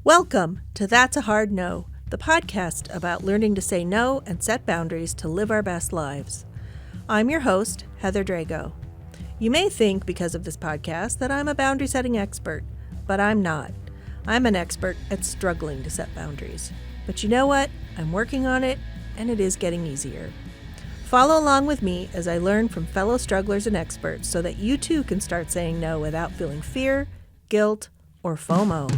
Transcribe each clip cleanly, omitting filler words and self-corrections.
Welcome to That's a Hard No, the podcast about learning to say no and set boundaries to live our best lives. I'm your host, Heather Drago. You may think, because of this podcast, that I'm a boundary setting expert, but I'm not. I'm an expert at struggling to set boundaries. But you know what? I'm working on it, and it is getting easier. Follow along with me as I learn from fellow strugglers and experts so that you too can start saying no without feeling fear, guilt, or FOMO.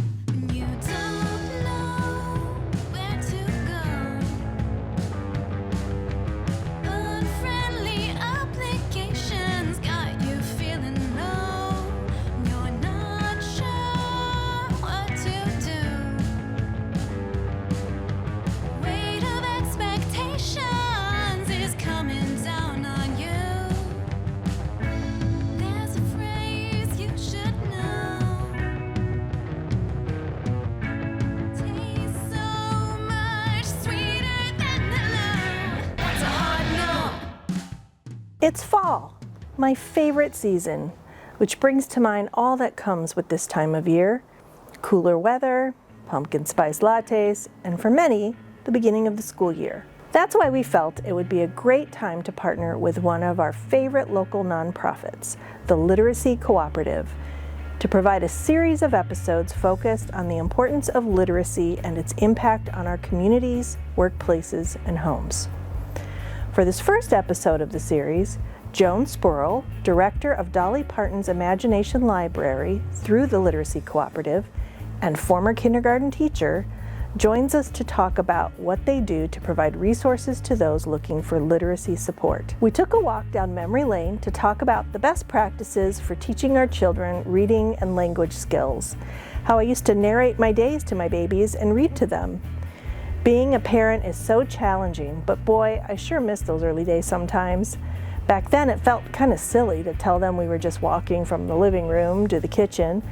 It's fall, my favorite season, which brings to mind all that comes with this time of year: cooler weather, pumpkin spice lattes, and for many, the beginning of the school year. That's why we felt it would be a great time to partner with one of our favorite local nonprofits, the Literacy Cooperative, to provide a series of episodes focused on the importance of literacy and its impact on our communities, workplaces, and homes. For this first episode of the series, Joan Spoerl, director of Dolly Parton's Imagination Library through the Literacy Cooperative and former kindergarten teacher, joins us to talk about what they do to provide resources to those looking for literacy support. We took a walk down memory lane to talk about the best practices for teaching our children reading and language skills, how I used to narrate my days to my babies and read to them. Being a parent is so challenging, but boy, I sure miss those early days sometimes. Back then it felt kind of silly to tell them we were just walking from the living room to the kitchen,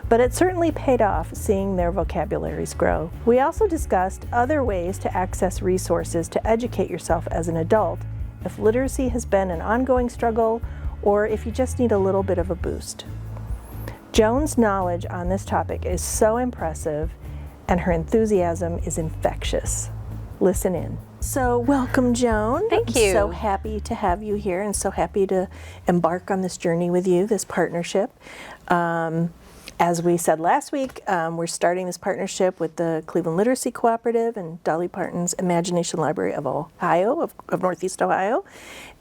but it certainly paid off seeing their vocabularies grow. We also discussed other ways to access resources to educate yourself as an adult if literacy has been an ongoing struggle or if you just need a little bit of a boost. Joan's knowledge on this topic is so impressive, and her enthusiasm is infectious. Listen in. So welcome, Joan. Thank you. I'm so happy to have you here and so happy to embark on this journey with you, this partnership. As we said last week, we're starting this partnership with the Cleveland Literacy Cooperative and Dolly Parton's Imagination Library of Ohio, of Northeast Ohio.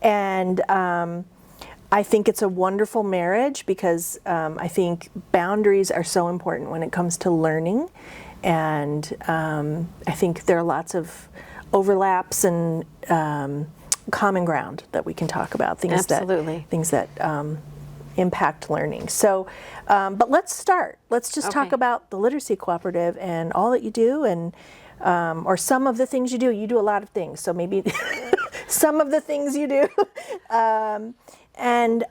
And I think it's a wonderful marriage because I think boundaries are so important when it comes to learning. And I think there are lots of overlaps and common ground that we can talk about. Absolutely. Things that impact learning. So, but let's start. Let's just talk about the Literacy Cooperative and all that you do, and or some of the things you do. You do a lot of things, so maybe some of the things you do, and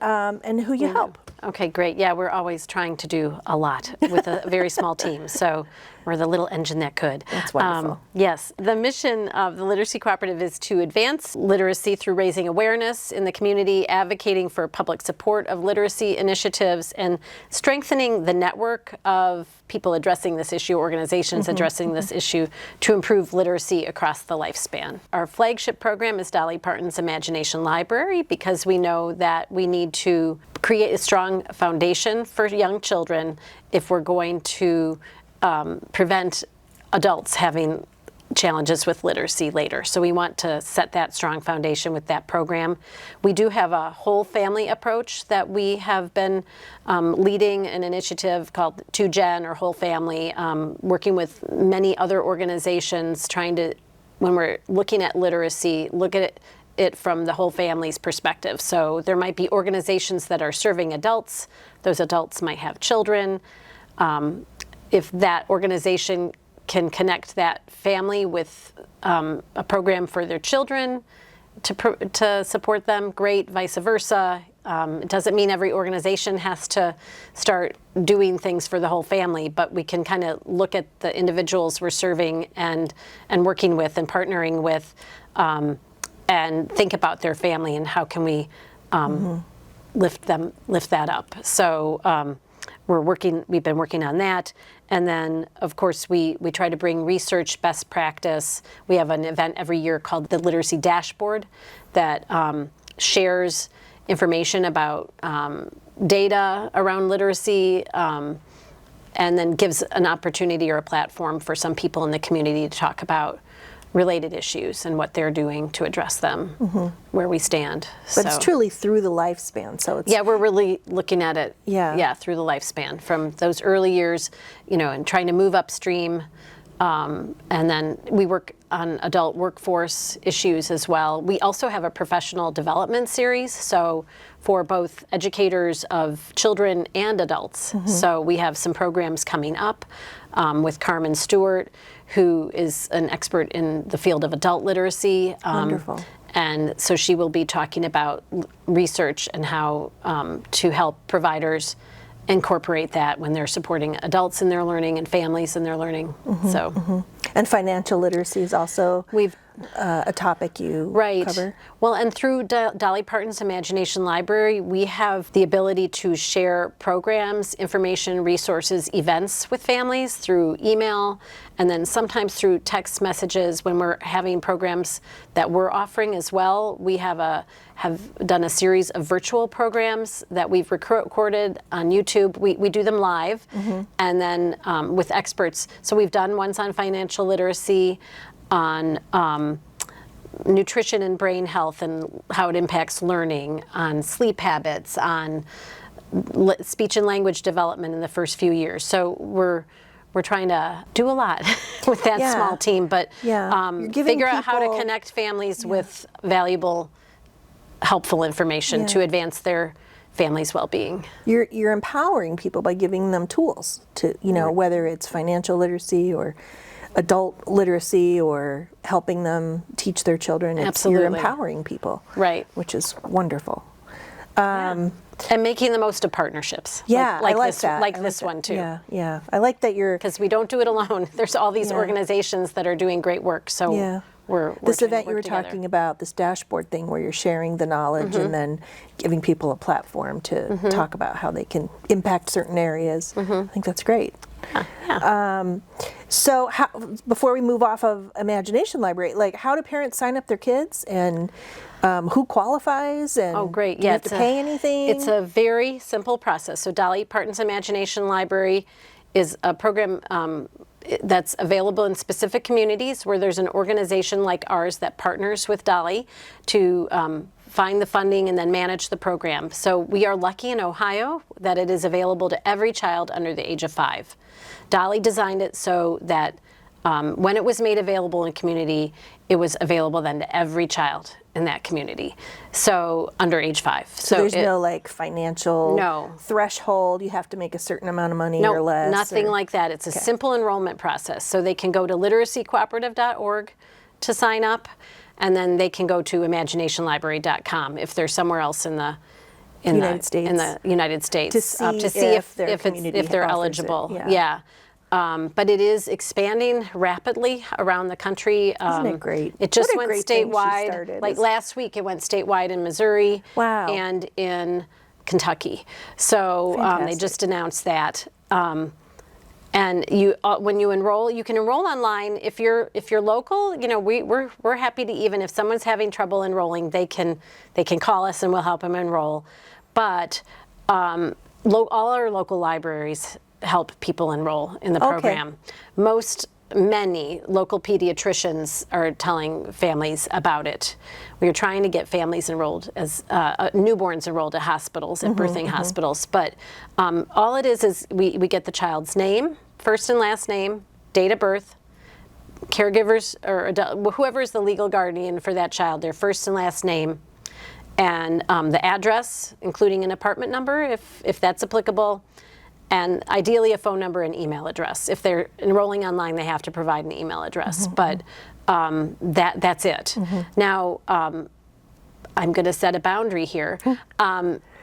who you help. Okay, great. Yeah, we're always trying to do a lot with a very small team, so we're the little engine that could. That's wonderful. Yes, the mission of the Literacy Cooperative is to advance literacy through raising awareness in the community, advocating for public support of literacy initiatives, and strengthening the network of people addressing this issue, organizations addressing this issue, to improve literacy across the lifespan. Our flagship program is Dolly Parton's Imagination Library, because we know that we need to create a strong foundation for young children if we're going to prevent adults having challenges with literacy later. So we want to set that strong foundation with that program. We do have a whole family approach that we have been leading an initiative called 2Gen, or Whole Family, working with many other organizations, trying to, when we're looking at literacy, look at it from the whole family's perspective. So there might be organizations that are serving adults. Those adults might have children. If that organization can connect that family with a program for their children to support them, great, vice versa. It doesn't mean every organization has to start doing things for the whole family, but we can kind of look at the individuals we're serving and working with and partnering with, and think about their family and how can we lift that up. So we've been working on that. And then, of course, we try to bring research best practice. We have an event every year called the Literacy Dashboard that shares information about data around literacy, and then gives an opportunity or a platform for some people in the community to talk about related issues and what they're doing to address them, where we stand. But it's truly through the lifespan, so it's... Yeah, we're really looking at it, through the lifespan, from those early years, and trying to move upstream. And then we work on adult workforce issues as well. We also have a professional development series, so for both educators of children and adults. So we have some programs coming up with Carmen Stewart, who is an expert in the field of adult literacy. Wonderful. And so she will be talking about research and how to help providers incorporate that when they're supporting adults in their learning and families in their learning. And financial literacy is also a topic you cover. Well, and through Dolly Parton's Imagination Library, we have the ability to share programs, information, resources, events with families through email, and then sometimes through text messages when we're having programs that we're offering as well. We have done a series of virtual programs that we've recorded on YouTube. We do them live, and then with experts. So we've done ones on financial literacy, on nutrition and brain health and how it impacts learning, on sleep habits, on speech and language development in the first few years. So we're trying to do a lot with that small team, but figure out how to connect families with valuable, helpful information to advance their family's well-being. You're empowering people by giving them tools to, whether it's financial literacy or adult literacy or helping them teach their children. You're empowering people, which is wonderful. And making the most of partnersps. Yeah, like I like this, that. like this one too. Yeah. I like that you're... Because we don't do it alone. There's all these organizations that are doing great work. So we're this event you were talking about, this dashboard thing where you're sharing the knowledge and then giving people a platform to talk about how they can impact certain areas. I think that's great. So before we move off of Imagination Library, how do parents sign up their kids, and who qualifies, and do you have to pay anything? It's a very simple process. So Dolly Parton's Imagination Library is a program that's available in specific communities where there's an organization like ours that partners with Dolly to find the funding and then manage the program. So we are lucky in Ohio that it is available to every child under the age of 5. Dolly designed it so that when it was made available in a community, it was available then to every child in that community, so under age 5. So there's no financial threshold, you have to make a certain amount of money or less? Nothing like that. It's a simple enrollment process. So they can go to literacycooperative.org to sign up, and then they can go to imaginationlibrary.com if they're somewhere else in the United States to see if they're eligible. But it is expanding rapidly around the country. Isn't it great? It just went statewide. Like last week, it went statewide in Missouri and in Kentucky. So they just announced that. And when you enroll, you can enroll online. If you're local, we're happy to, even if someone's having trouble enrolling, they can call us and we'll help them enroll. But all our local libraries help people enroll in the program. Many local pediatricians are telling families about it. We are trying to get families enrolled as newborns enrolled at hospitals, at birthing hospitals. But all it is we get the child's name, first and last name, date of birth, caregivers or adult, whoever is the legal guardian for that child, their first and last name, and the address, including an apartment number if that's applicable, and ideally a phone number and email address. If they're enrolling online, they have to provide an email address, but that's it. Now, I'm going to set a boundary here.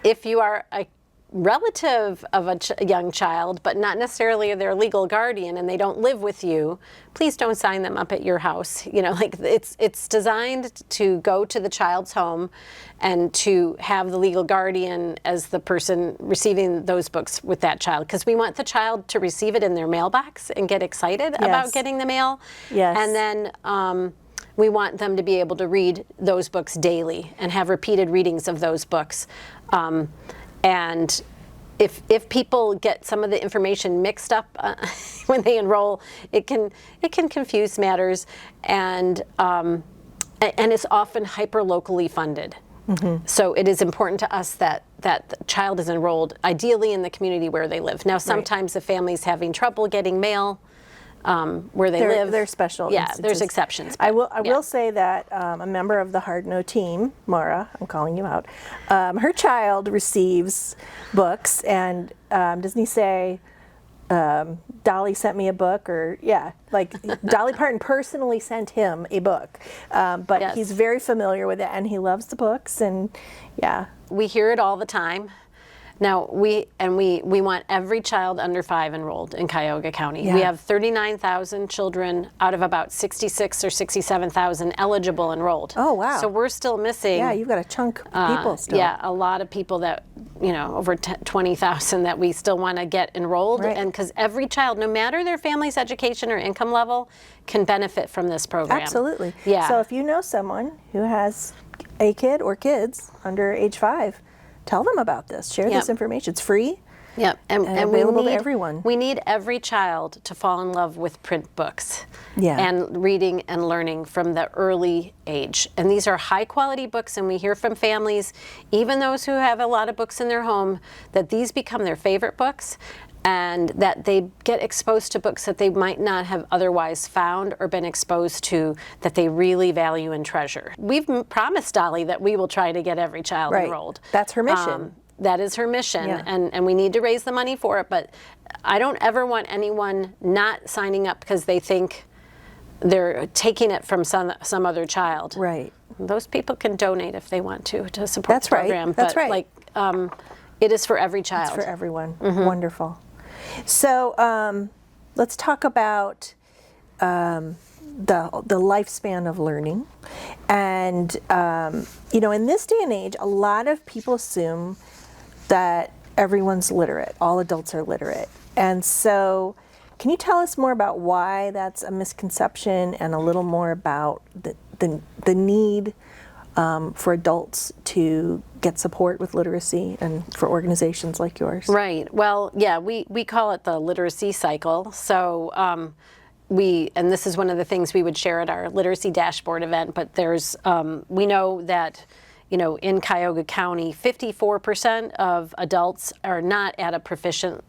If you are a relative of a young child, but not necessarily their legal guardian, and they don't live with you, please don't sign them up at your house. You know, like it's designed to go to the child's home and to have the legal guardian as the person receiving those books with that child, because we want the child to receive it in their mailbox and get excited about getting the mail. Yes. And then we want them to be able to read those books daily and have repeated readings of those books. And if people get some of the information mixed up when they enroll, it can confuse matters, and it's often hyper-locally funded. Mm-hmm. So it is important to us that the child is enrolled ideally in the community where they live. Now, sometimes the family's having trouble getting mail where they live. They're special instances. There's exceptions. I will say that a member of the Hard No team, Mara, I'm calling you out, her child receives books, and doesn't he say, Dolly sent me a book, or like Dolly Parton personally sent him a book, but he's very familiar with it, and he loves the books, and we hear it all the time. Now, we want every child under 5 enrolled in Cuyahoga County. We have 39,000 children out of about 66 or 67,000 eligible enrolled. Oh, wow. So we're still missing. Yeah, you've got a chunk of people still. Yeah, a lot of people that, over 20,000 that we still want to get enrolled. Right. And because every child, no matter their family's education or income level, can benefit from this program. Absolutely. Yeah. So if you know someone who has a kid or kids under age 5, tell them about this. Share this information. It's free. Yep, and available to everyone. We need every child to fall in love with print books and reading and learning from the early age. And these are high quality books, and we hear from families, even those who have a lot of books in their home, that these become their favorite books, and that they get exposed to books that they might not have otherwise found or been exposed to, that they really value and treasure. We've promised Dolly that we will try to get every child enrolled. That's her mission. That is her mission, and we need to raise the money for it, but I don't ever want anyone not signing up because they think they're taking it from some other child. Right. Those people can donate if they want to support the program. That's right. Like, it is for every child. It's for everyone. Mm-hmm. Wonderful. So let's talk about the lifespan of learning. And, in this day and age, a lot of people assume that everyone's literate, all adults are literate. And so can you tell us more about why that's a misconception, and a little more about the need for adults to get support with literacy, and for organizations like yours? Right. Well, we call it the literacy cycle. So and this is one of the things we would share at our literacy dashboard event, but there's, we know that, in Cuyahoga County, 54% of adults are not at a proficient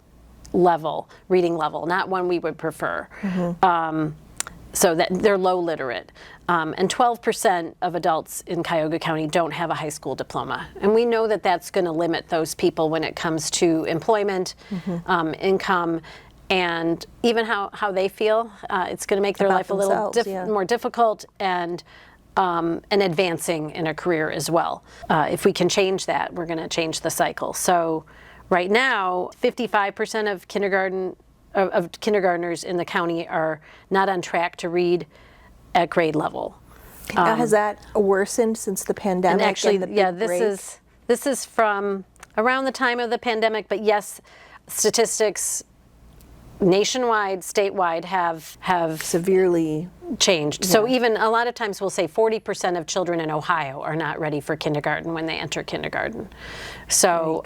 level, reading level, not one we would prefer. Mm-hmm. So that they're low literate. And 12% of adults in Cuyahoga County don't have a high school diploma. And we know that that's going to limit those people when it comes to employment, income, and even how they feel. It's going to make their life a little more difficult, and advancing in a career as well. If we can change that, we're going to change the cycle. So right now, 55% of kindergartners in the county are not on track to read at grade level. Has that worsened since the pandemic? And actually, this is from around the time of the pandemic. But yes, statistics nationwide, statewide have severely changed. So even a lot of times we'll say 40% of children in Ohio are not ready for kindergarten when they enter kindergarten. So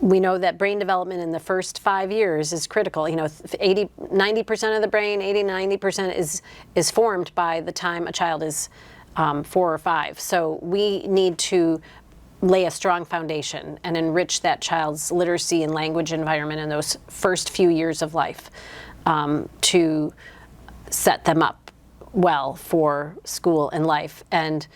we know that brain development in the first 5 years is critical. 90% of the brain, 90% is formed by the time a child is 4 or 5. So we need to lay a strong foundation and enrich that child's literacy and language environment in those first few years of life, to set them up well for school and life. And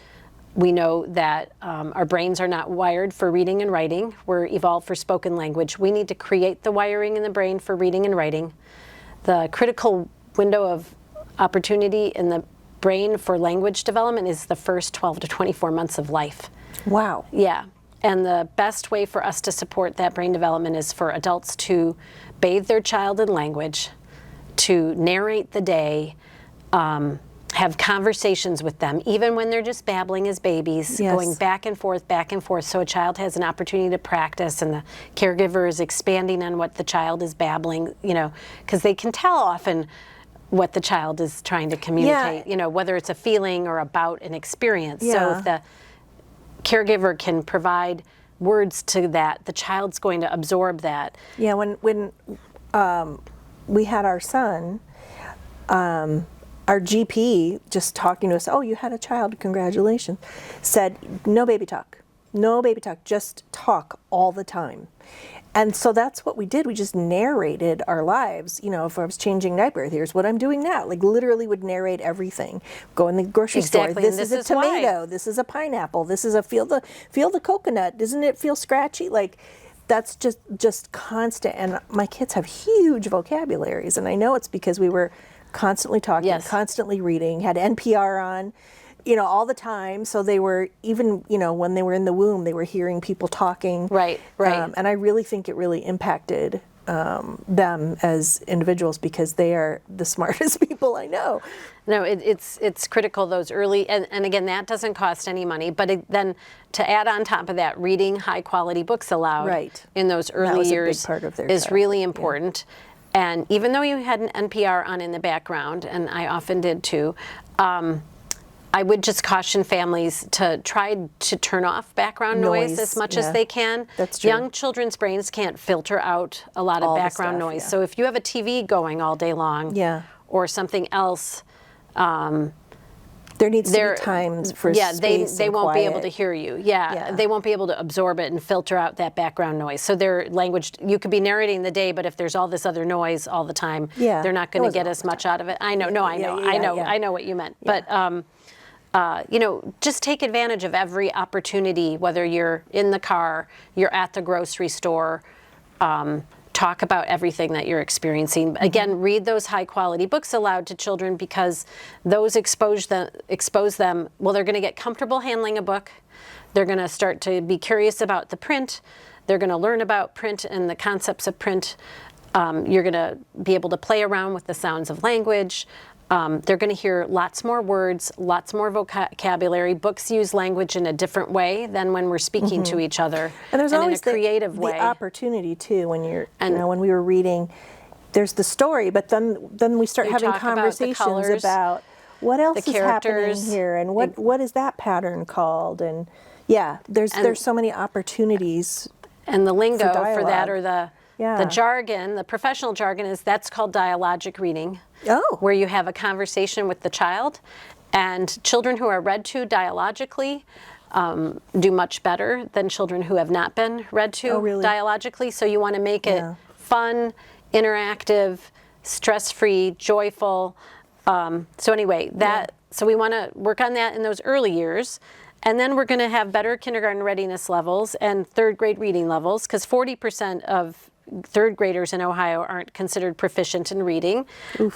we know that our brains are not wired for reading and writing. We're evolved for spoken language. We need to create the wiring in the brain for reading and writing. The critical window of opportunity in the brain for language development is the first 12 to 24 months of life. Wow. Yeah. And the best way for us to support that brain development is for adults to bathe their child in language, to narrate the day, have conversations with them, even when they're just babbling as babies, going back and forth, so a child has an opportunity to practice and the caregiver is expanding on what the child is babbling, you know, because they can tell often what the child is trying to communicate, you know, whether it's a feeling or about an experience. So if the caregiver can provide words to that, the child's going to absorb that. Yeah, when we had our son, our GP, just talking to us, oh, you had a child, congratulations, said, no baby talk, just talk all the time. And so that's what we did. We just narrated our lives. You know, if I was changing diaper, here's what I'm doing now. Like literally would narrate everything. Go in the grocery store. This is a tomato. Why. This is a pineapple. This is a feel the coconut. Doesn't it feel scratchy? Like that's just constant. And my kids have huge vocabularies, and I know it's because we were constantly talking, constantly reading, had NPR on, you know, all the time. So they were, even, you know, when they were in the womb, they were hearing people talking. Right. And I really think it really impacted them as individuals, because they are the smartest people I know. No, it's critical, those early, and again, that doesn't cost any money, but then to add on top of that, reading high quality books aloud in those early years is really important. Yeah. And even though you had an NPR on in the background, and I often did too, I would just caution families to try to turn off background noise as much as they can. That's true. Young children's brains can't filter out a lot of background noise. So if you have a TV going all day long or something else, there needs to be times for space they and won't quiet. be able to hear you. They won't be able to absorb it and filter out that background noise. So their language, you could be narrating the day, but if there's all this other noise all the time, they're not going to get as much out of it. I know. I know what you meant. But you know, just take advantage of every opportunity, whether you're in the car, you're at the grocery store. Talk about everything that you're experiencing. Again, read those high quality books aloud to children, because those expose them, well, they're going to get comfortable handling a book. They're going to start to be curious about the print. They're going to learn about print and the concepts of print. You're going to be able to play around with the sounds of language. They're going to hear lots more words, lots more vocabulary. Books use language in a different way than when we're speaking to each other, and there's always in a creative way. The opportunity too, when you're, you know, when we were reading, there's the story, but then we start having conversations about what else is happening here, and what is that pattern called, and there's so many opportunities. And the lingo for that, or the jargon, the professional jargon, that's called dialogic reading. Where you have a conversation with the child, and children who are read to dialogically do much better than children who have not been read to dialogically. So you want to make it fun, interactive, stress-free, joyful. So anyway, so we want to work on that in those early years. And then we're going to have better kindergarten readiness levels and third grade reading levels, because 40% of third graders in Ohio aren't considered proficient in reading,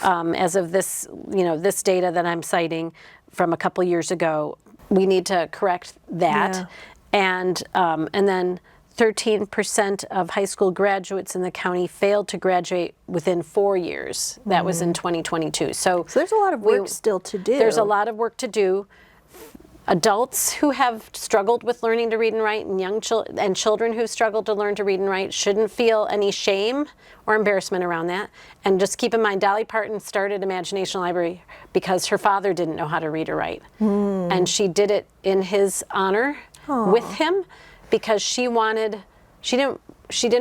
as of this, this data that I'm citing from a couple years ago. We need to correct that, and then 13% of high school graduates in the county failed to graduate within 4 years. That was in 2022. So there's a lot of work still to do. There's a lot of work to do. Adults who have struggled with learning to read and write, and children who struggled to learn to read and write shouldn't feel any shame or embarrassment around that. And just keep in mind, Dolly Parton started Imagination Library because her father didn't know how to read or write. And she did it in his honor with him, because she didn't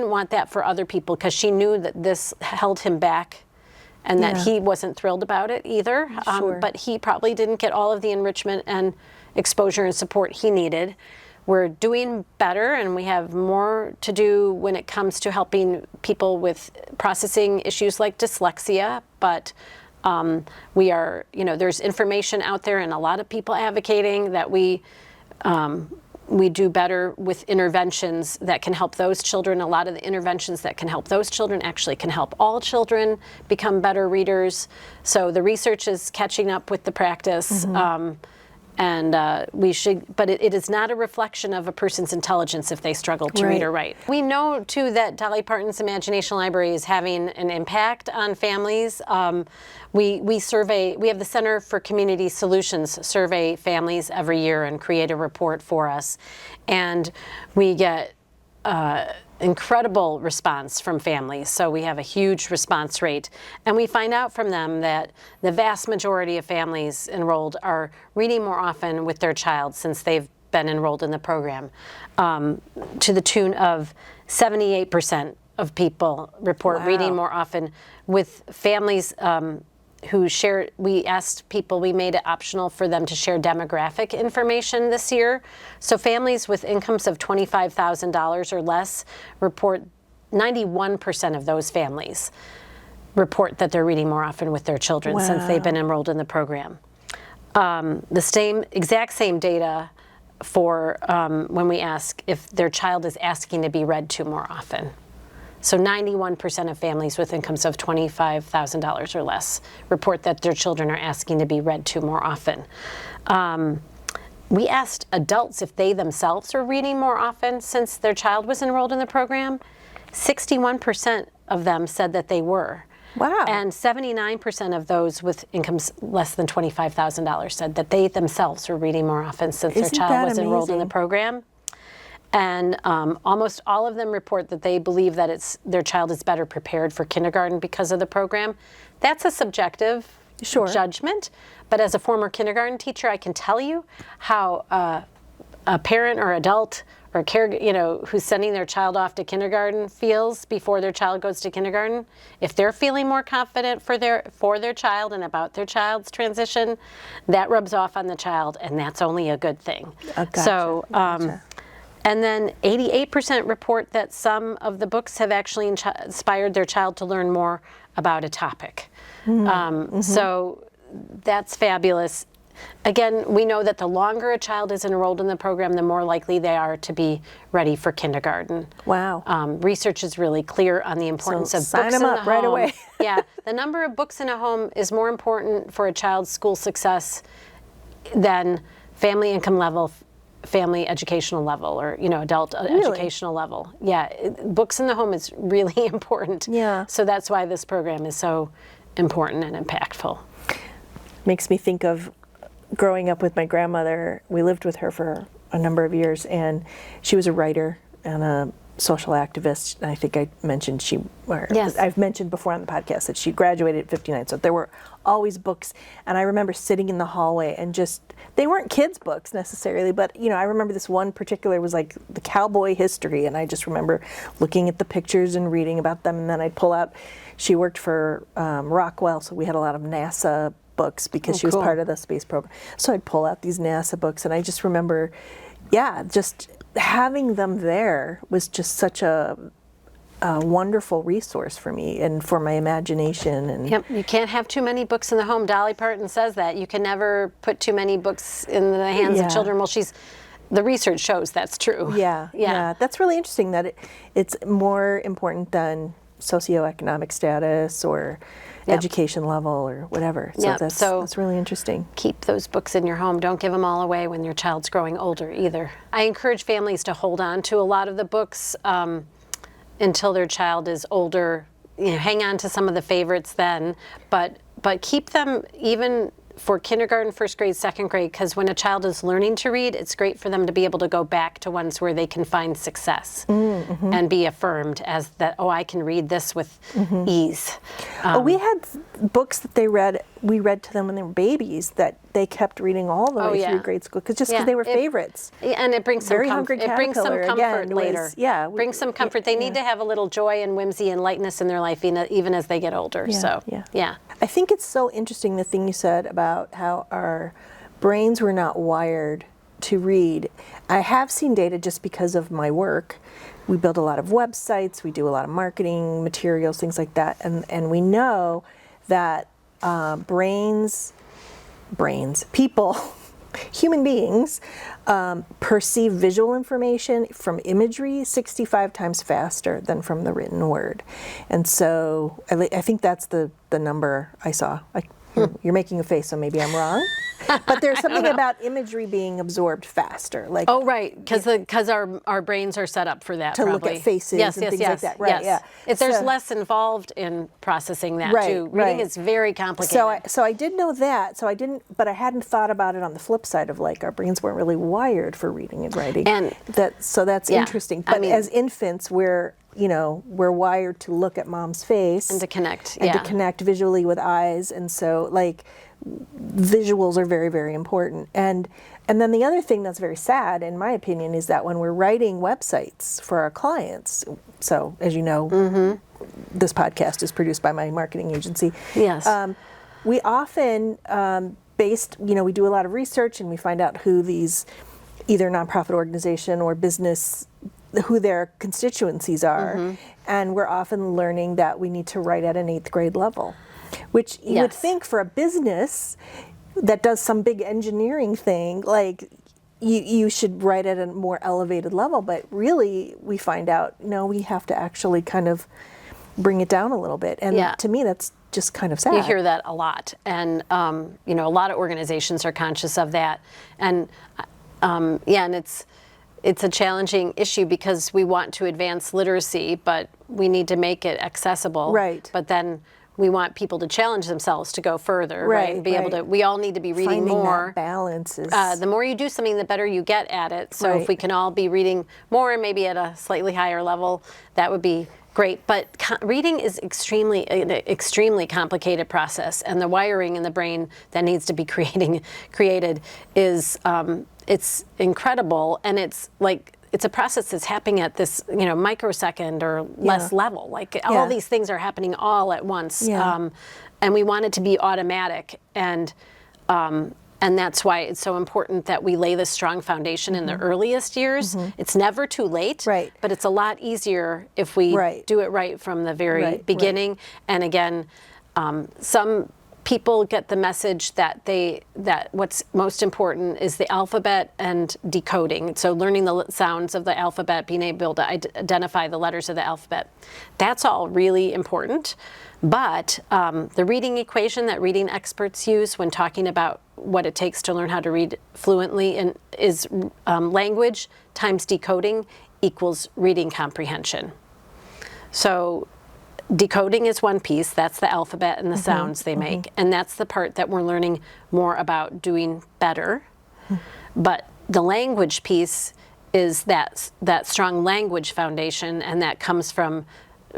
want that for other people, because she knew that this held him back, and that he wasn't thrilled about it either. But he probably didn't get all of the enrichment and exposure and support he needed. We're doing better, and we have more to do when it comes to helping people with processing issues like dyslexia. But we are, there's information out there, and a lot of people advocating that we do better with interventions that can help those children. A lot of the interventions that can help those children actually can help all children become better readers. So the research is catching up with the practice. we should, but it is not a reflection of a person's intelligence if they struggle to read or write. We know too that Dolly Parton's Imagination Library is having an impact on families. We survey, we have the Center for Community Solutions survey families every year and create a report for us. And we get incredible response from families. So we have a huge response rate. And we find out from them that the vast majority of families enrolled are reading more often with their child since they've been enrolled in the program, to the tune of 78% of people report reading more often with families who share. We asked people, we made it optional for them to share demographic information this year. So families with incomes of $25,000 or less report, 91% of those families report that they're reading more often with their children since they've been enrolled in the program. The exact same data for when we ask if their child is asking to be read to more often. So 91% of families with incomes of $25,000 or less report that their children are asking to be read to more often. We asked adults if they themselves are reading more often since their child was enrolled in the program. 61% of them said that they were. Wow. And 79% of those with incomes less than $25,000 said that they themselves were reading more often since their child was enrolled in the program. And almost all of them report that they believe that their child is better prepared for kindergarten because of the program. That's a subjective judgment, but as a former kindergarten teacher, I can tell you how a parent or adult or who's sending their child off to kindergarten feels before their child goes to kindergarten. If they're feeling more confident for their child and about their child's transition, that rubs off on the child, and that's only a good thing. Gotcha. So. And then 88% report that some of the books have actually inspired their child to learn more about a topic. So that's fabulous. Again, we know that the longer a child is enrolled in the program, the more likely they are to be ready for kindergarten. Wow. Research is really clear on the importance of books in the home. Right away. Yeah, the number of books in a home is more important for a child's school success than family income level, family educational level, or adult educational level. Yeah, books in the home is really important. Yeah. So that's why this program is so important and impactful. Makes me think of growing up with my grandmother. We lived with her for a number of years, and she was a writer and a social activist. And I think I mentioned I've mentioned before on the podcast that she graduated at 59, so there were always books. And I remember sitting in the hallway and they weren't kids' books necessarily, but I remember this one particular was like the cowboy history, and I just remember looking at the pictures and reading about them, and then I'd pull out, she worked for Rockwell, so we had a lot of NASA books because she was part of the space program. So I'd pull out these NASA books, and I just remember, just having them there was just such a wonderful resource for me and for my imagination. And yep, you can't have too many books in the home. Dolly Parton says that. You can never put too many books in the hands of children. Well, the research shows that's true. Yeah. That's really interesting that it's more important than socioeconomic status or education level or whatever. So that's really interesting. Keep those books in your home. Don't give them all away when your child's growing older either. I encourage families to hold on to a lot of the books until their child is older. Hang on to some of the favorites then, but keep them even for kindergarten, first grade, second grade, because when a child is learning to read, it's great for them to be able to go back to ones where they can find success and be affirmed as that, I can read this with ease. We had books that we read to them when they were babies that they kept reading all the way through grade school because they were favorites. And it brings some comfort. It brings some comfort later. Brings some comfort. They need to have a little joy and whimsy and lightness in their life even as they get older. I think it's so interesting the thing you said about how our brains were not wired to read. I have seen data just because of my work. We build a lot of websites, we do a lot of marketing materials, things like that, and we know that people, human beings, perceive visual information from imagery 65 times faster than from the written word. And so I think that's the number I saw. You're making a face, so maybe I'm wrong. But there's something about imagery being absorbed faster. Like, oh, right, because our brains are set up for that, to probably. look at faces yes, and yes, things yes, like that. Right, yes. yeah. If there's So- less involved in processing that, Right, too. Reading right. is very complicated. So I did know that. So I didn't, but I hadn't thought about it on the flip side of like our brains weren't really wired for reading and writing. And that's yeah, interesting. I But mean- as infants, we're wired to look at mom's face and to connect, and to connect visually with eyes, and so like visuals are very, very important. And then the other thing that's very sad, in my opinion, is that when we're writing websites for our clients, so as you know, this podcast is produced by my marketing agency. Yes. We often, we do a lot of research and we find out who these either nonprofit organization or business, who their constituencies are. And we're often learning that we need to write at an 8th grade level, which you would Yes. think for a business that does some big engineering thing, like you should write at a more elevated level. But really, we find out, no, we have to actually kind of bring it down a little bit. And Yeah. to me, that's just kind of sad. You hear that a lot, and a lot of organizations are conscious of that, and and it's a challenging issue because we want to advance literacy, but we need to make it accessible. Right. But then we want people to challenge themselves to go further, right? And be able to. We all need to be reading Finding more. that balance is The more you do something, the better you get at it. So Right. if we can all be reading more and maybe at a slightly higher level, that would be great. But reading is an extremely complicated process, and the wiring in the brain that needs to be created is it's incredible, and it's a process that's happening at this microsecond or less level. Like all these things are happening all at once, and we want it to be automatic, and that's why it's so important that we lay this strong foundation in the earliest years. It's never too late, Right. but it's a lot easier if we do it right from the very beginning. And again, some people get the message that what's most important is the alphabet and decoding. So learning the sounds of the alphabet, being able to identify the letters of the alphabet. That's all really important. But the reading equation that reading experts use when talking about what it takes to learn how to read fluently is language times decoding equals reading comprehension. So decoding is one piece, that's the alphabet and the sounds they make, and that's the part that we're learning more about doing better. But the language piece is that strong language foundation, and that comes from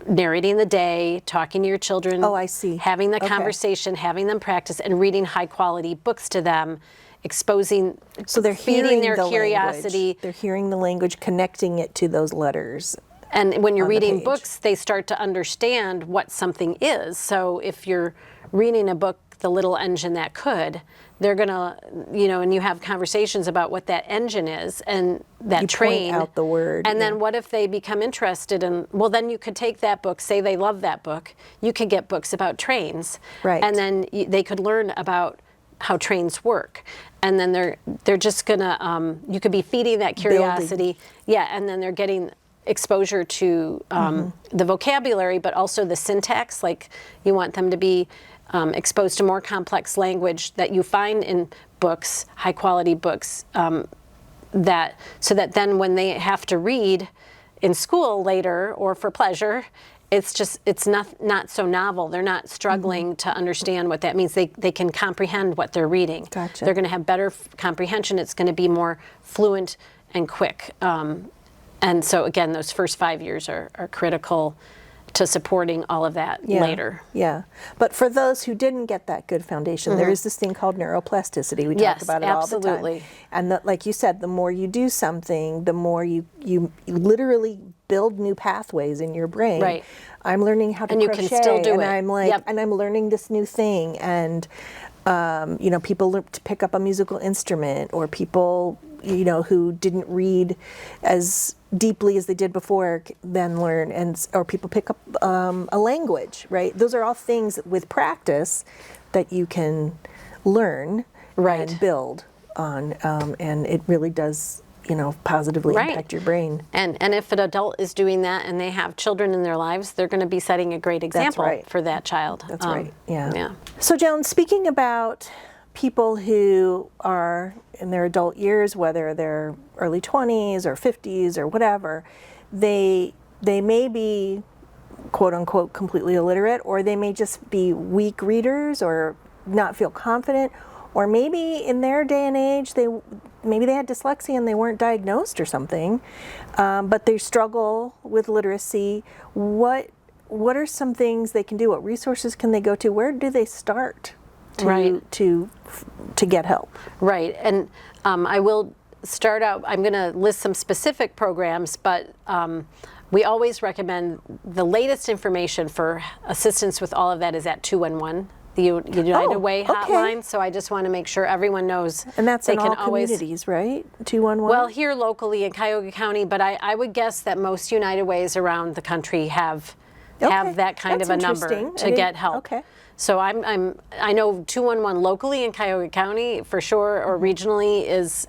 narrating the day, talking to your children, Oh, I see. having the Okay. conversation, having them practice, and reading high quality books to them, exposing, So they're feeding hearing their the curiosity. language. They're hearing the language, connecting it to those letters. And when you're on the reading page. books, they start to understand what something is. So if you're reading a book, The Little Engine That Could, they're gonna, and you have conversations about what that engine is and that You train. point out the word. And then what if they become interested in, well, then you could take that book, say they love that book, you could get books about trains. Right. And then they could learn about how trains work. And then they're just gonna, you could be feeding that curiosity. Yeah, and then they're getting exposure to the vocabulary, but also the syntax. Like you want them to be exposed to more complex language that you find in books, high quality books, so that then when they have to read in school later or for pleasure, it's not so novel. They're not struggling to understand what that means. They can comprehend what they're reading. Gotcha. They're going to have better comprehension. It's going to be more fluent and quick. And so again, those first 5 years are critical to supporting all of that later. Yeah. But for those who didn't get that good foundation, there is this thing called neuroplasticity. We Yes, talk about it all the absolutely. time. And like you said, the more you do something, the more you literally build new pathways in your brain. Right. I'm learning how to And you crochet, can still do and it. I'm like, Yep. and I'm learning this new thing, and people learn to pick up a musical instrument, or people who didn't read as deeply as they did before then learn, or people pick up a language, right? Those are all things with practice that you can learn Right. and build on, and it really does positively Right. impact your brain. And if an adult is doing that and they have children in their lives, they're going to be setting a great example right. for that child. That's right. Yeah. Yeah. So, Joan, speaking about people who are in their adult years, whether they're early 20s or 50s or whatever, they may be quote unquote completely illiterate, or they may just be weak readers or not feel confident, or maybe in their day and age maybe they had dyslexia and they weren't diagnosed or something, but they struggle with literacy. What are some things they can do? What resources can they go to? Where do they start to get help? Right. And I will start out, I'm going to list some specific programs, but we always recommend the latest information for assistance with all of that is at 211. The United Way hotline, so I just want to make sure everyone knows. And that's they in can all communities, right? 211? Well, here locally in Cuyahoga County, but I would guess that most United Ways around the country have that kind of a number to get help. Okay. So I know 211 locally in Cuyahoga County for sure, or regionally is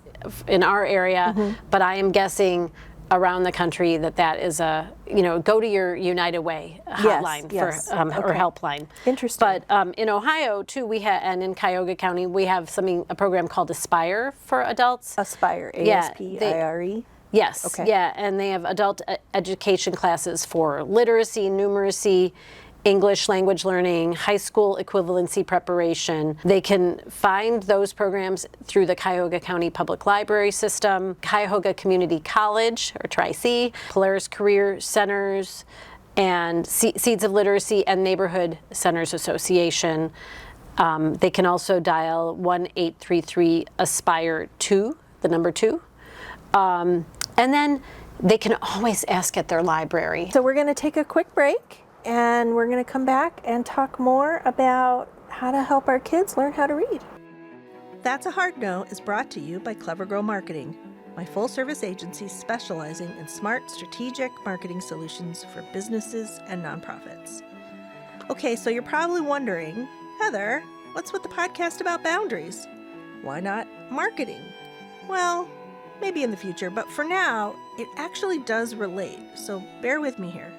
in our area, but I am guessing around the country that is a, go to your United Way hotline or helpline. Interesting. But in Ohio too, we have, and in Cuyahoga County, we have a program called Aspire for adults. Aspire, A-S-P-I-R-E? Yes. Okay. Yeah, and they have adult education classes for literacy, numeracy, English language learning, high school equivalency preparation. They can find those programs through the Cuyahoga County Public Library System, Cuyahoga Community College, or Tri-C, Polaris Career Centers, and Seeds of Literacy and Neighborhood Centers Association. They can also dial 1-833-ASPIRE-2, the number 2. And then they can always ask at their library. So we're going to take a quick break, and we're going to come back and talk more about how to help our kids learn how to read. That's a Hard No is brought to you by Clever Girl Marketing, my full-service agency specializing in smart, strategic marketing solutions for businesses and nonprofits. Okay, so you're probably wondering, Heather, what's with the podcast about boundaries? Why not marketing? Well, maybe in the future, but for now, it actually does relate, so bear with me here.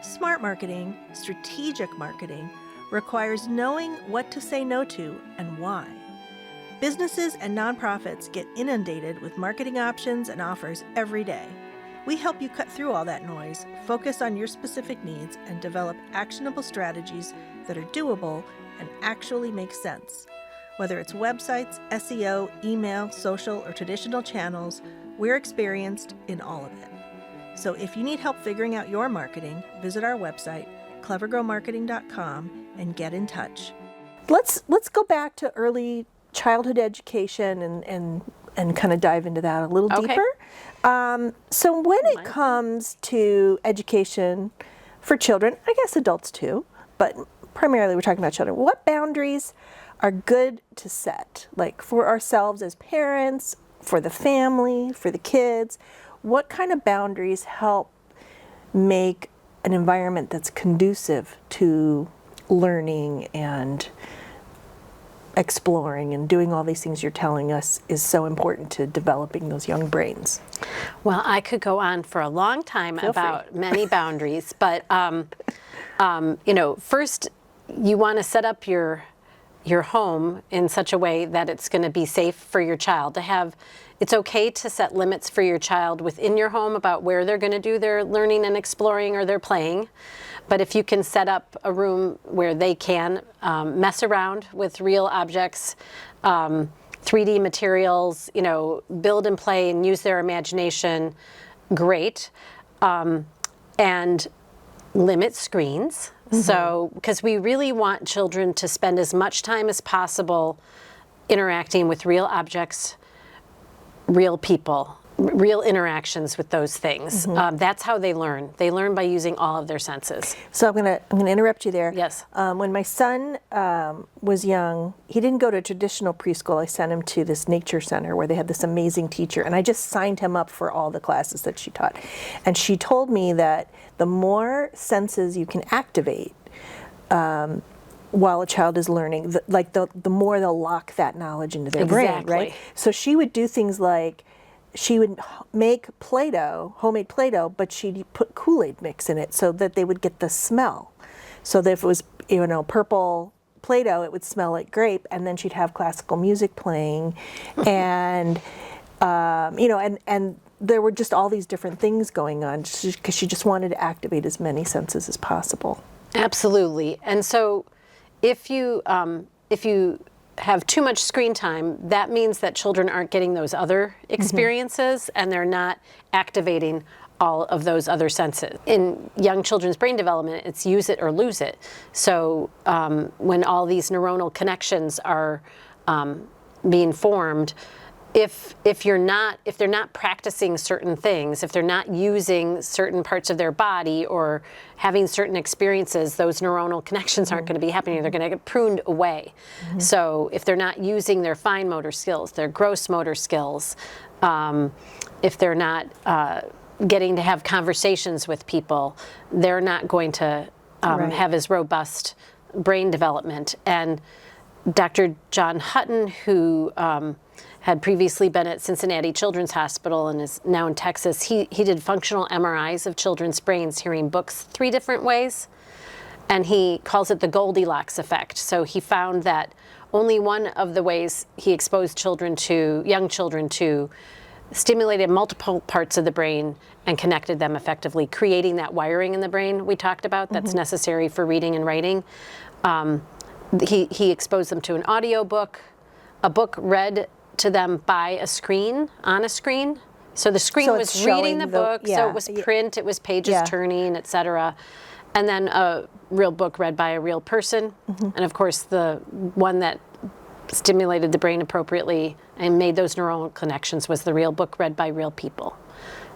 Smart marketing, strategic marketing, requires knowing what to say no to and why. Businesses and nonprofits get inundated with marketing options and offers every day. We help you cut through all that noise, focus on your specific needs, and develop actionable strategies that are doable and actually make sense. Whether it's websites, SEO, email, social, or traditional channels, we're experienced in all of it. So if you need help figuring out your marketing, visit our website, clevergrowmarketing.com, and get in touch. Let's go back to early childhood education and kind of dive into that a little deeper. So when it comes to education for children, I guess adults too, but primarily we're talking about children, what boundaries are good to set, like for ourselves as parents, for the family, for the kids? What kind of boundaries help make an environment that's conducive to learning and exploring and doing all these things you're telling us is so important to developing those young brains? Well, I could go on for a long time about many boundaries, but first you want to set up your home in such a way that it's going to be safe for your child to have. It's okay to set limits for your child within your home about where they're going to do their learning and exploring or their playing. But if you can set up a room where they can mess around with real objects, 3D materials, build and play and use their imagination, great. And limit screens. Mm-hmm. So, because we really want children to spend as much time as possible interacting with real objects, real people, real interactions with those things. Mm-hmm. That's how they learn. They learn by using all of their senses. So I'm gonna interrupt you there. Yes. When my son was young, he didn't go to a traditional preschool. I sent him to this nature center where they had this amazing teacher, and I just signed him up for all the classes that she taught. And she told me that the more senses you can activate while a child is learning, the more they'll lock that knowledge into their brain, right? So she would do things like she would make Play-Doh, homemade Play-Doh, but she'd put Kool-Aid mix in it so that they would get the smell. So that if it was, purple Play-Doh, it would smell like grape, and then she'd have classical music playing, and and there were just all these different things going on because she just wanted to activate as many senses as possible. Absolutely. And so if you have too much screen time, that means that children aren't getting those other experiences and they're not activating all of those other senses. In young children's brain development, it's use it or lose it. So when all these neuronal connections are being formed, if they're not practicing certain things, if they're not using certain parts of their body or having certain experiences, those neuronal connections aren't going to be happening. They're going to get pruned away. So if they're not using their fine motor skills, their gross motor skills, if they're not getting to have conversations with people, they're not going to have as robust brain development. And Dr. John Hutton, who had previously been at Cincinnati Children's Hospital and is now in Texas, he did functional MRIs of children's brains, hearing books 3 different ways, and he calls it the Goldilocks effect. So he found that only one of the ways he exposed young children to, stimulated multiple parts of the brain and connected them effectively, creating that wiring in the brain we talked about that's necessary for reading and writing. He exposed them to an audio book, a book read to them by a screen, on a screen. So the screen was reading the book, so it was print, it was pages turning, etc. And then a real book read by a real person. And of course, the one that stimulated the brain appropriately and made those neuronal connections was the real book read by real people.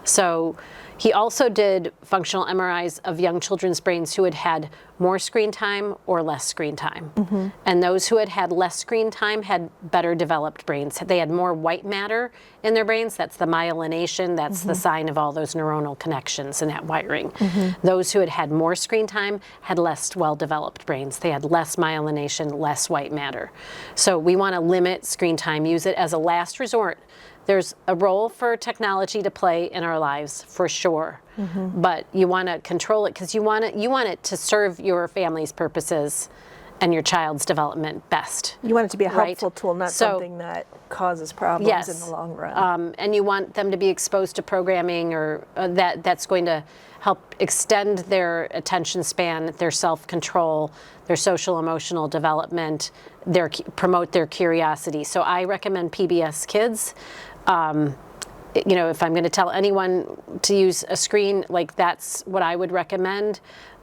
So he also did functional MRIs of young children's brains who had had more screen time or less screen time. And those who had had less screen time had better developed brains. They had more white matter in their brains. That's the myelination. That's the sign of all those neuronal connections and that wiring. Those who had had more screen time had less well-developed brains. They had less myelination, less white matter. So we want to limit screen time, use it as a last resort. There's a role for technology to play in our lives, for sure, but you want to control it because you want it to serve your family's purposes and your child's development best. You want it to be a helpful tool, not something that causes problems in the long run. And you want them to be exposed to programming or that's going to help extend their attention span, their self-control, their social emotional development, promote their curiosity. So I recommend PBS Kids. If I'm going to tell anyone to use a screen, like that's what I would recommend.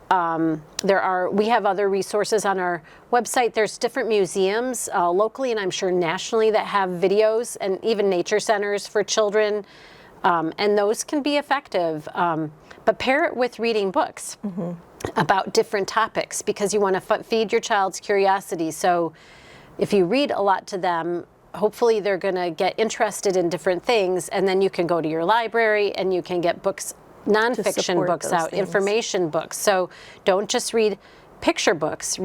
We have other resources on our website. There's different museums locally and I'm sure nationally that have videos, and even nature centers for children, and those can be effective. But pair it with reading books about different topics because you want to feed your child's curiosity. So if you read a lot to them, hopefully they're going to get interested in different things, and then you can go to your library and you can get books, nonfiction books out, information books. So don't just read picture books,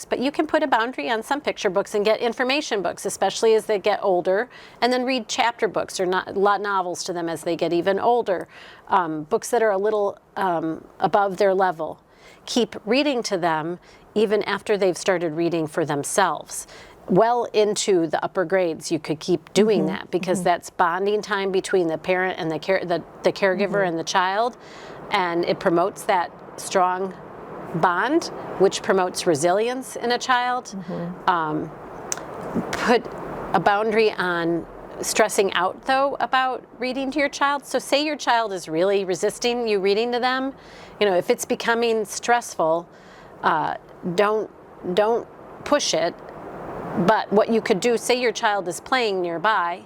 but you can put a boundary on some picture books and get information books, especially as they get older, and then read chapter books or novels to them as they get even older, books that are a little above their level. Keep reading to them even after they've started reading for themselves. Well into the upper grades, you could keep doing that because that's bonding time between the parent and the caregiver and the child, and it promotes that strong bond, which promotes resilience in a child. Put a boundary on stressing out, though, about reading to your child. So say your child is really resisting you reading to them. If it's becoming stressful, don't push it. But what you could do, say your child is playing nearby,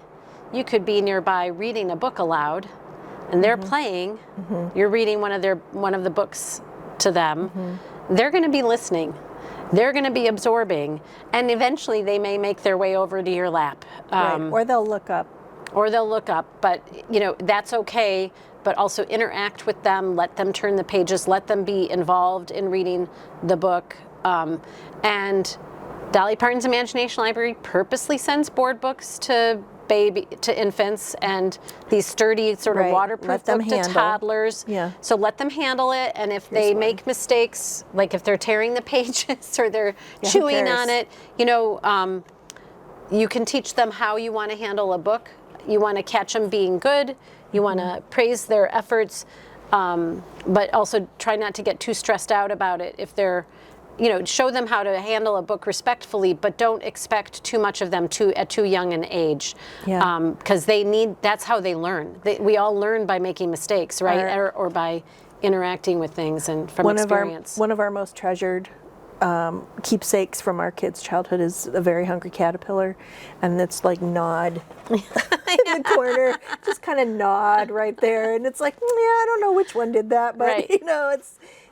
you could be nearby reading a book aloud, and they're playing, you're reading one of the books to them, they're going to be listening, they're going to be absorbing, and eventually they may make their way over to your lap. Or they'll look up. But that's okay, but also interact with them, let them turn the pages, let them be involved in reading the book, and Dolly Parton's Imagination Library purposely sends board books to to infants and these sturdy sort of Right. waterproof Let them book to handle. toddlers. Yeah. So let them handle it, and if they make mistakes, like if they're tearing the pages or they're Yeah, who chewing cares? on it, you know, you can teach them how you want to handle a book. You want to catch them being good. You want to praise their efforts, but also try not to get too stressed out about it. If they're, you know, show them how to handle a book respectfully, but don't expect too much of them at too young an age. Yeah. Because that's how they learn. We all learn by making mistakes, right? Or by interacting with things and from experience. One of our most treasured keepsakes from our kids' childhood is a very hungry caterpillar, and it's like nod in the corner, just kind of nod right there, and it's like, yeah, I don't know which one did that, but you know,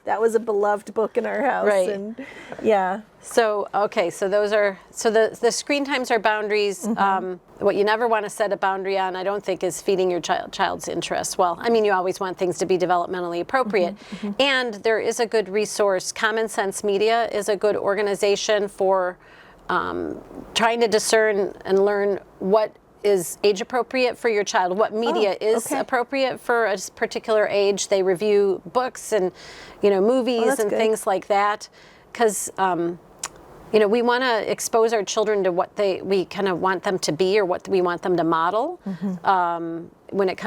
that was a beloved book in our house, and yeah. So okay, so those are the screen times are boundaries. What you never want to set a boundary on, I don't think, is feeding your child's interests. Well, I mean, you always want things to be developmentally appropriate, and there is a good resource. Common Sense Media is a good organization for trying to discern and learn what is age appropriate for your child, what media is appropriate for a particular age. They review books and, you know, movies and things like that, because you know, we want to expose our children to what we kind of want them to be or what we want them to model.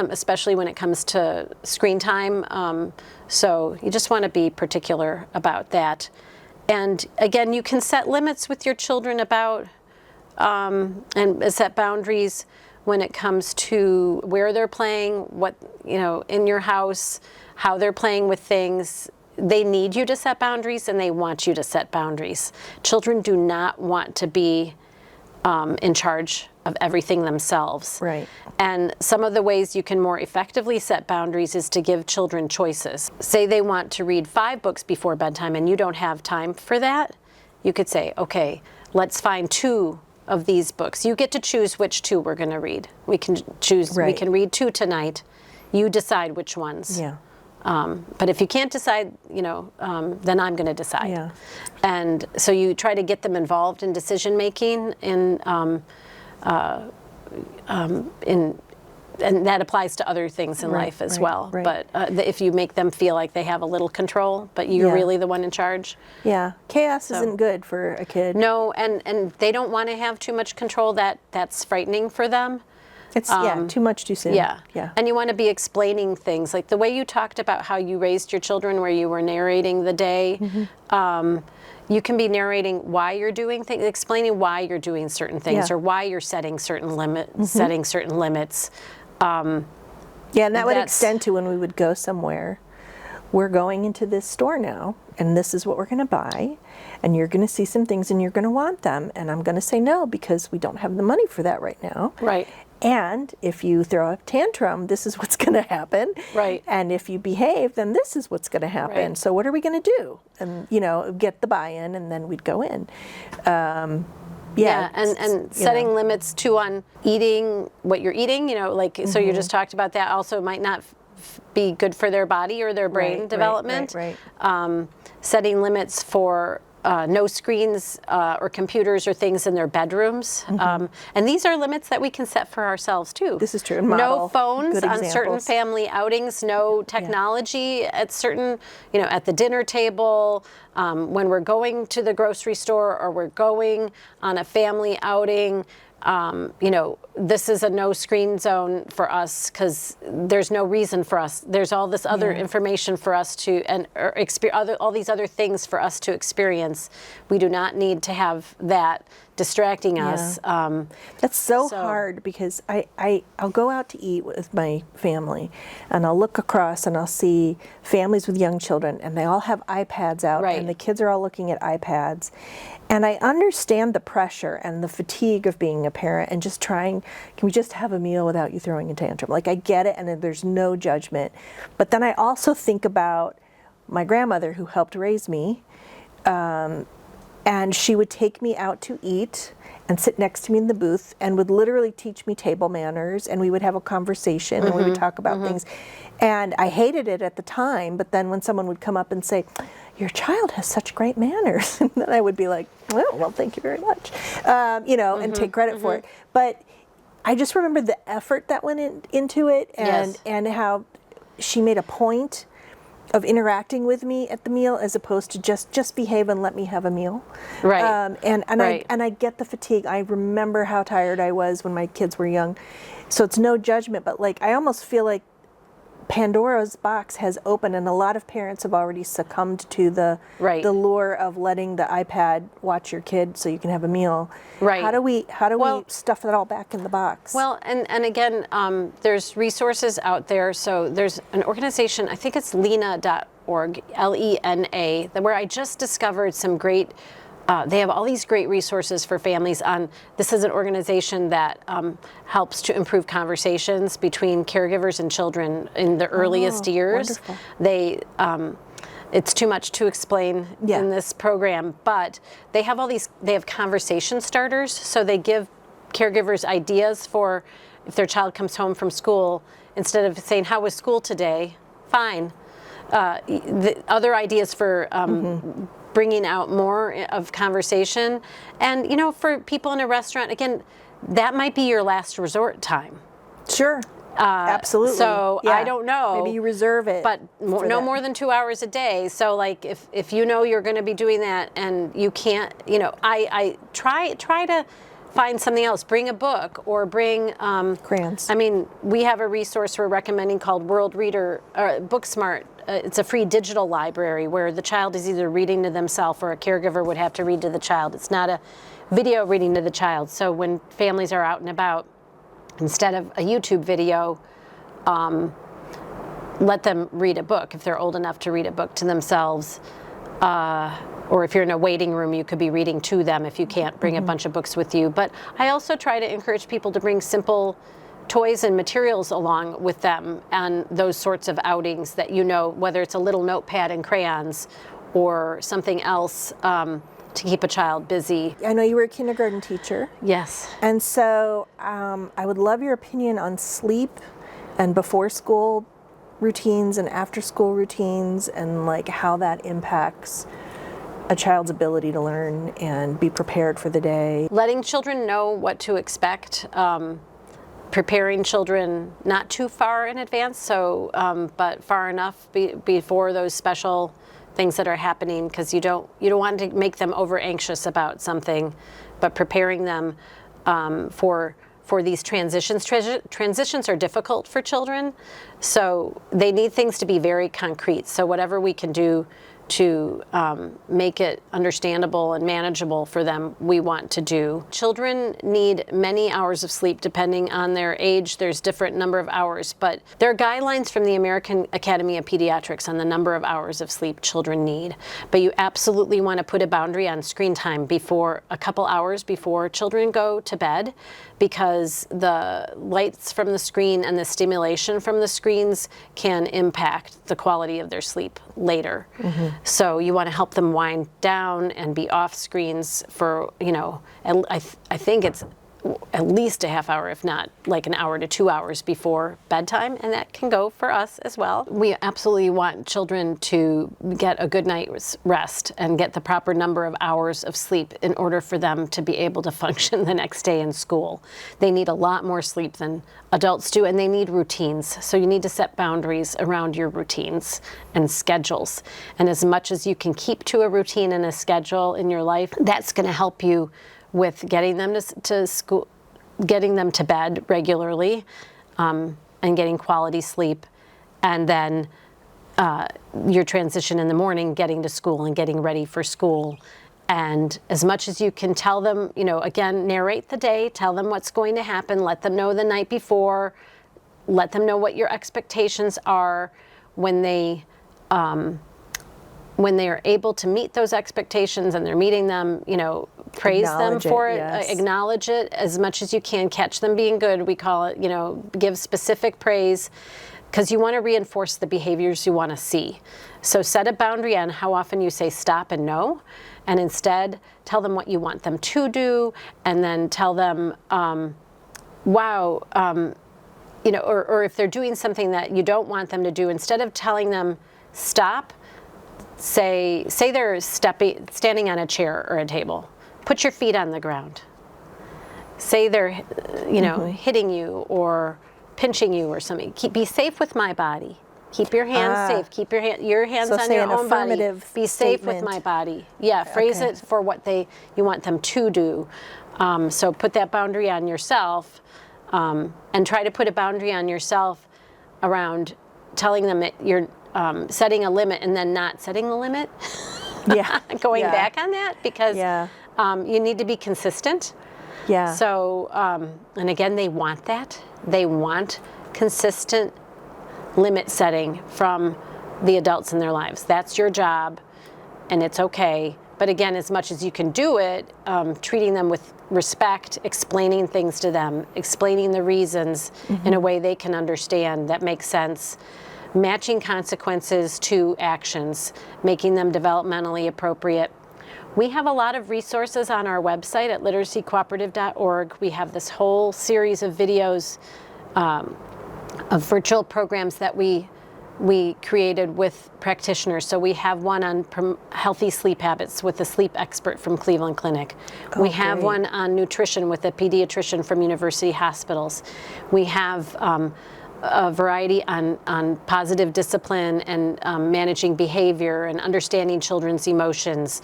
Especially when it comes to screen time. So you just want to be particular about that. And again, you can set limits with your children about and set boundaries when it comes to where they're playing, what, you know, in your house, how they're playing with things. They need you to set boundaries, and they want you to set boundaries. Children do not want to be in charge of everything themselves. Right. And some of the ways you can more effectively set boundaries is to give children choices. Say they want to read 5 books before bedtime and you don't have time for that. You could say, okay, let's find 2 of these books. You get to choose which 2 we're going to read. We can choose, we can read 2 tonight. You decide which ones. Yeah. But if you can't decide, you know, then I'm going to decide. Yeah. And so you try to get them involved in decision making, and that applies to other things in life as well. But if you make them feel like they have a little control, but you're really the one in charge. Yeah, chaos isn't good for a kid. No, and they don't want to have too much control. That's frightening for them. It's too much too soon. Yeah. And you want to be explaining things, like the way you talked about how you raised your children, where you were narrating the day. You can be narrating why you're doing things, explaining why you're doing certain things, or why you're setting certain limits. Yeah, and that would extend to when we would go somewhere. We're going into this store now, and this is what we're going to buy, and you're going to see some things and you're going to want them, and I'm going to say no because we don't have the money for that right now. Right. And if you throw a tantrum, this is what's going to happen. Right. And if you behave, then this is what's going to happen. Right. So what are we going to do? And, you know, get the buy-in, and then we'd go in. And setting limits too on eating what you're eating, you know, like, so you just talked about that also might not be good for their body or their brain development. Setting limits for no screens or computers or things in their bedrooms. And these are limits that we can set for ourselves too. This is true. No phones on certain family outings, no technology at certain, you know, at the dinner table, when we're going to the grocery store or we're going on a family outing. You know, this is a no screen zone for us because there's no reason for us. There's all this other information for us to, all these other things for us to experience. We do not need to have that distracting us. That's so hard because I'll go out to eat with my family and I'll look across and I'll see families with young children and they all have iPads out and the kids are all looking at iPads. And I understand the pressure and the fatigue of being a parent and just trying, can we just have a meal without you throwing a tantrum? Like, I get it, and there's no judgment. But then I also think about my grandmother who helped raise me, and she would take me out to eat and sit next to me in the booth and would literally teach me table manners, and we would have a conversation and we would talk about things. And I hated it at the time, but then when someone would come up and say, your child has such great manners, and then I would be like, well, thank you very much, you know, and take credit for it. But I just remember the effort that went into it, and Yes. and how she made a point of interacting with me at the meal as opposed to just behave and let me have a meal. Right. And Right. I get the fatigue. I remember how tired I was when my kids were young. So it's no judgment, but like I almost feel like Pandora's box has opened, and a lot of parents have already succumbed to the Right. lure of letting the iPad watch your kid so you can have a meal. Right. How do we Well- stuff that all back in the box? Well, and again, there's resources out there. So there's an organization, I think it's lena.org, Lena, where I just discovered some great, they have all these great resources for families on, this is an organization that helps to improve conversations between caregivers and children in the earliest years. wonderful. They, it's too much to explain Yeah. in this program, but they have they have conversation starters. So they give caregivers ideas for if their child comes home from school, instead of saying, how was school today? Fine. The other ideas for bringing out more of conversation. And, you know, for people in a restaurant, again, that might be your last resort time. Sure. Absolutely. So Yeah. I don't know. Maybe you reserve it. But for no that. more than 2 hours a day. So like if you know you're going to be doing that and you can't, you know, I try to find something else. Bring a book or bring Crayons. I mean, we have a resource we're recommending called World Reader Booksmart. It's a free digital library where the child is either reading to themselves or a caregiver would have to read to the child. It's not a video reading to the child. So when families are out and about, instead of a YouTube video, let them read a book if they're old enough to read a book to themselves. Or if you're in a waiting room, you could be reading to them if you can't bring a bunch of books with you. But I also try to encourage people to bring simple toys and materials along with them and those sorts of outings that, you know, whether it's a little notepad and crayons or something else to keep a child busy. I know you were a kindergarten teacher. Yes. And so I would love your opinion on sleep and before school routines and after school routines and like how that impacts a child's ability to learn and be prepared for the day. Letting children know what to expect, preparing children not too far in advance, so but far enough before those special things that are happening, because you don't want to make them over anxious about something, but preparing them for these transitions. Transitions are difficult for children, so they need things to be very concrete. So whatever we can do to make it understandable and manageable for them, we want to do. Children need many hours of sleep depending on their age. There's different number of hours, but there are guidelines from the American Academy of Pediatrics on the number of hours of sleep children need. But you absolutely want to put a boundary on screen time before a couple hours before children go to bed, because the lights from the screen and the stimulation from the screens can impact the quality of their sleep later. So you want to help them wind down and be off screens for, you know, I think it's at least a half hour, if not like an hour to 2 hours before bedtime, and that can go for us as well. We absolutely want children to get a good night's rest and get the proper number of hours of sleep in order for them to be able to function the next day in school. They need a lot more sleep than adults do, and they need routines. So you need to set boundaries around your routines and schedules. And as much as you can keep to a routine and a schedule in your life, that's going to help you with getting them to school, getting them to bed regularly, and getting quality sleep, and then your transition in the morning, getting to school and getting ready for school. And as much as you can tell them, you know, again, narrate the day, tell them what's going to happen, let them know the night before, let them know what your expectations are when they are able to meet those expectations and they're meeting them, you know, praise them for it, yes. acknowledge it as much as you can, catch them being good, we call it, you know, give specific praise, because you want to reinforce the behaviors you want to see. So set a boundary on how often you say stop and no, and instead tell them what you want them to do, and then tell them, wow, you know, or if they're doing something that you don't want them to do, instead of telling them stop, say they're standing on a chair or a table. Put your feet on the ground say they're, hitting you or pinching you or something. Be safe with my body. Keep your hands safe. Keep your hands on your own body. Be safe with my body. Yeah, phrase it for what you want them to do. So put that boundary on yourself, and try to put a boundary on yourself around telling them that you're setting a limit and then not setting the limit. Yeah. Going back on that, because you need to be consistent. Yeah. So, and again, they want that. They want consistent limit setting from the adults in their lives. That's your job, and it's okay. But again, as much as you can do it, treating them with respect, explaining things to them, explaining the reasons in a way they can understand that makes sense, matching consequences to actions, making them developmentally appropriate. We have a lot of resources on our website at literacycooperative.org. We have this whole series of videos of virtual programs that we created with practitioners. So we have one on healthy sleep habits with a sleep expert from Cleveland Clinic. We have one on nutrition with a pediatrician from University Hospitals. We have a variety on positive discipline and managing behavior and understanding children's emotions.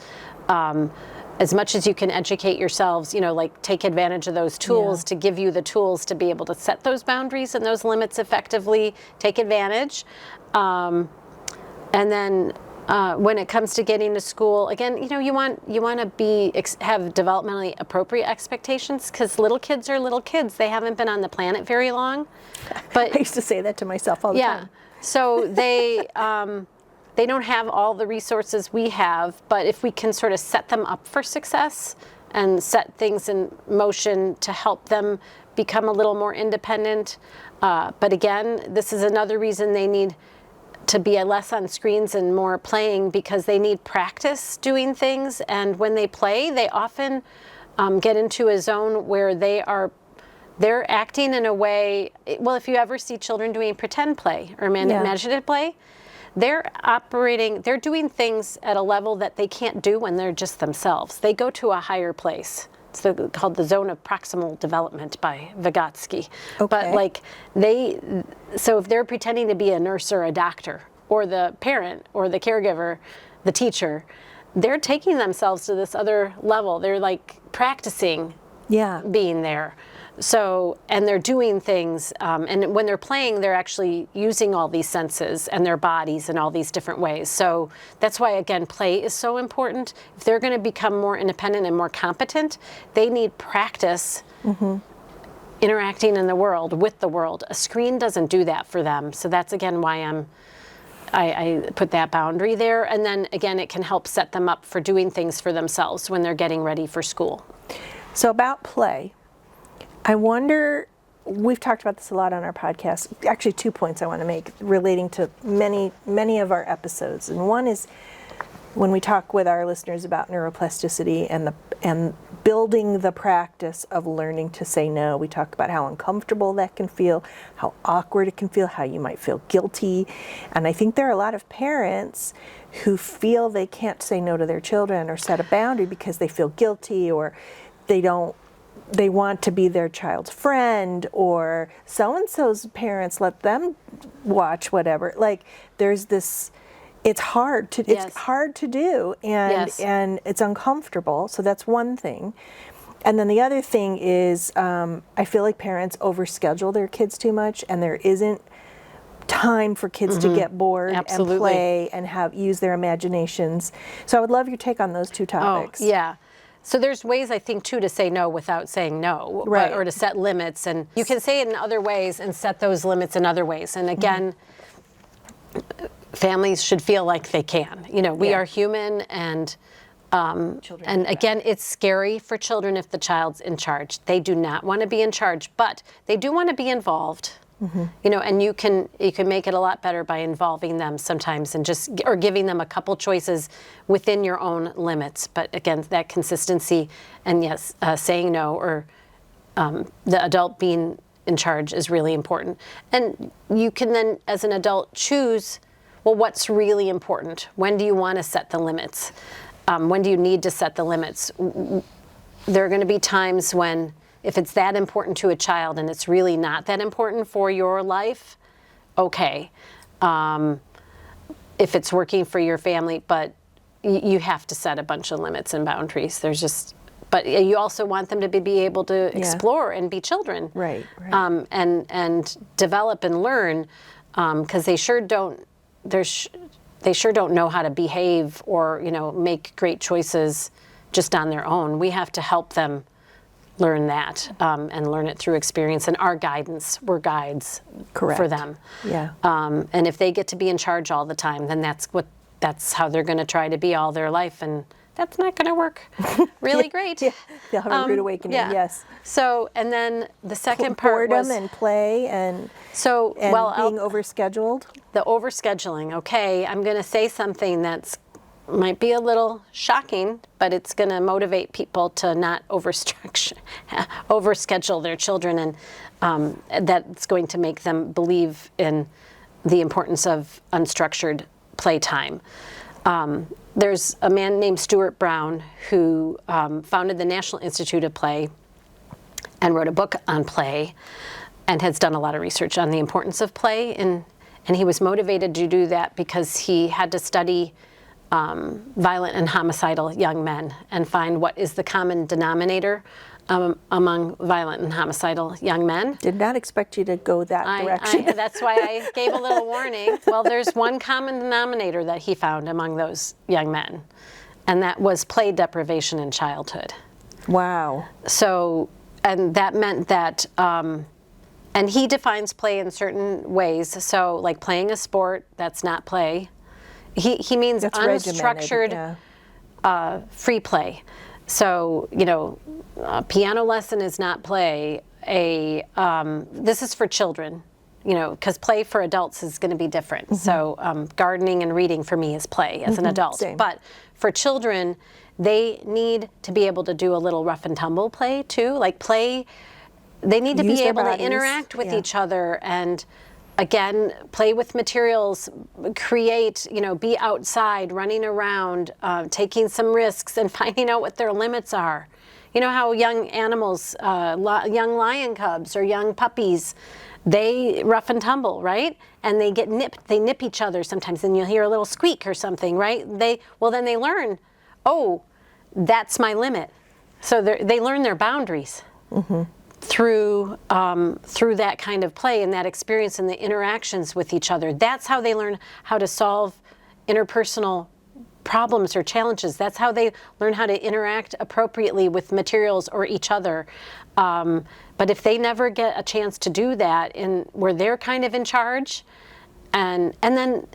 As much as you can educate yourselves, take advantage of those tools to give you the tools to be able to set those boundaries and those limits effectively. Take advantage. And then when it comes to getting to school, again, you want to have developmentally appropriate expectations, because little kids are little kids. They haven't been on the planet very long. But I used to say that to myself all the time. So they don't have all the resources we have, but if we can sort of set them up for success and set things in motion to help them become a little more independent. But again, this is another reason they need to be less on screens and more playing, because they need practice doing things. And when they play, they often get into a zone where they're acting in a way, well, if you ever see children doing pretend play or imaginative play, they're doing things at a level that they can't do when they're just themselves. They go to a higher place. It's called the zone of proximal development by Vygotsky. Okay. But so if they're pretending to be a nurse or a doctor or the parent or the caregiver, the teacher, they're taking themselves to this other level. They're practicing being there. So, and they're doing things, and when they're playing, they're actually using all these senses and their bodies in all these different ways. So that's why, again, play is so important. If they're going to become more independent and more competent, they need practice interacting in the world, with the world. A screen doesn't do that for them. So that's, again, why I put that boundary there. And then, again, it can help set them up for doing things for themselves when they're getting ready for school. So about play, I wonder, we've talked about this a lot on our podcast. Actually, 2 points I want to make relating to many of our episodes. And one is when we talk with our listeners about neuroplasticity and building the practice of learning to say no. We talk about how uncomfortable that can feel, how awkward it can feel, how you might feel guilty. And I think there are a lot of parents who feel they can't say no to their children or set a boundary because they feel guilty, or they want to be their child's friend, or so-and-so's parents let them watch whatever. There's this, it's hard to do, and it's uncomfortable. So that's one thing. And then the other thing is, I feel like parents overschedule their kids too much, and there isn't time for kids to get bored and play and use their imaginations. So I would love your take on those two topics. Oh, yeah. So there's ways, I think, too, to say no without saying no, right, or to set limits. And you can say it in other ways and set those limits in other ways. And again, families should feel like they can. We are human, and again, it's scary for children if the child's in charge. They do not want to be in charge, but they do want to be involved. And you can make it a lot better by involving them sometimes, and or giving them a couple choices within your own limits. But again, that consistency and saying no, or the adult being in charge is really important. And you can then, as an adult, choose, well, what's really important? When do you want to set the limits? When do you need to set the limits? There are going to be times when if it's that important to a child and it's really not that important for your life, okay. If it's working for your family, but you have to set a bunch of limits and boundaries. But you also want them to be able to explore and be children, right. And develop and learn, because they sure don't. They sure don't know how to behave or make great choices just on their own. We have to help them learn that and learn it through experience. And our guidance, we're guides for them. Yeah. And if they get to be in charge all the time, then that's how they're going to try to be all their life, and that's not going to work really great. Yeah. They'll have a rude awakening. Yes. So, and then the second part boredom was and play and being overscheduled. The overscheduling. Okay, I'm going to say something that's might be a little shocking, but it's going to motivate people to not overschedule their children, and that's going to make them believe in the importance of unstructured playtime. There's a man named Stuart Brown who founded the National Institute of Play and wrote a book on play and has done a lot of research on the importance of play. And he was motivated to do that because he had to study violent and homicidal young men and find what is the common denominator among violent and homicidal young men. Did not expect you to go that direction. That's why I gave a little warning. Well, there's one common denominator that he found among those young men, and that was play deprivation in childhood. Wow. So, and that meant that, and he defines play in certain ways. So, like playing a sport, that's not play. He means that's unstructured, free play. So, a piano lesson is not play. This is for children, because play for adults is going to be different. Mm-hmm. So, gardening and reading for me is play as an adult. Same. But for children, they need to be able to do a little rough and tumble play too. Like play, they need to be able to interact with each other and, again, play with materials, create, be outside, running around, taking some risks and finding out what their limits are. You know how young animals, young lion cubs or young puppies, they rough and tumble, right? And they get nipped, they nip each other sometimes, and you'll hear a little squeak or something, right? Then they learn, oh, that's my limit. So they learn their boundaries. Mm-hmm. Through that kind of play and that experience and the interactions with each other. That's how they learn how to solve interpersonal problems or challenges. That's how they learn how to interact appropriately with materials or each other. But if they never get a chance to do that where they're kind of in charge, and then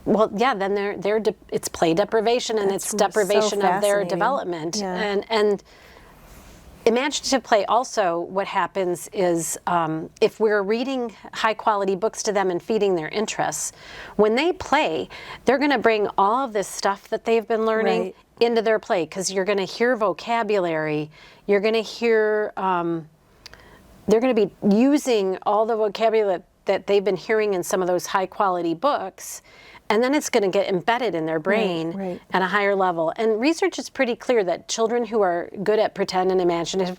then it's play deprivation, and it's deprivation of their development. Yeah. And imaginative play also, what happens is if we're reading high quality books to them and feeding their interests, when they play, they're going to bring all of this stuff that they've been learning into their play, because you're going to hear vocabulary, you're going to hear, they're going to be using all the vocabulary that they've been hearing in some of those high quality books. And then it's going to get embedded in their brain at a higher level. And research is pretty clear that children who are good at pretend and imaginative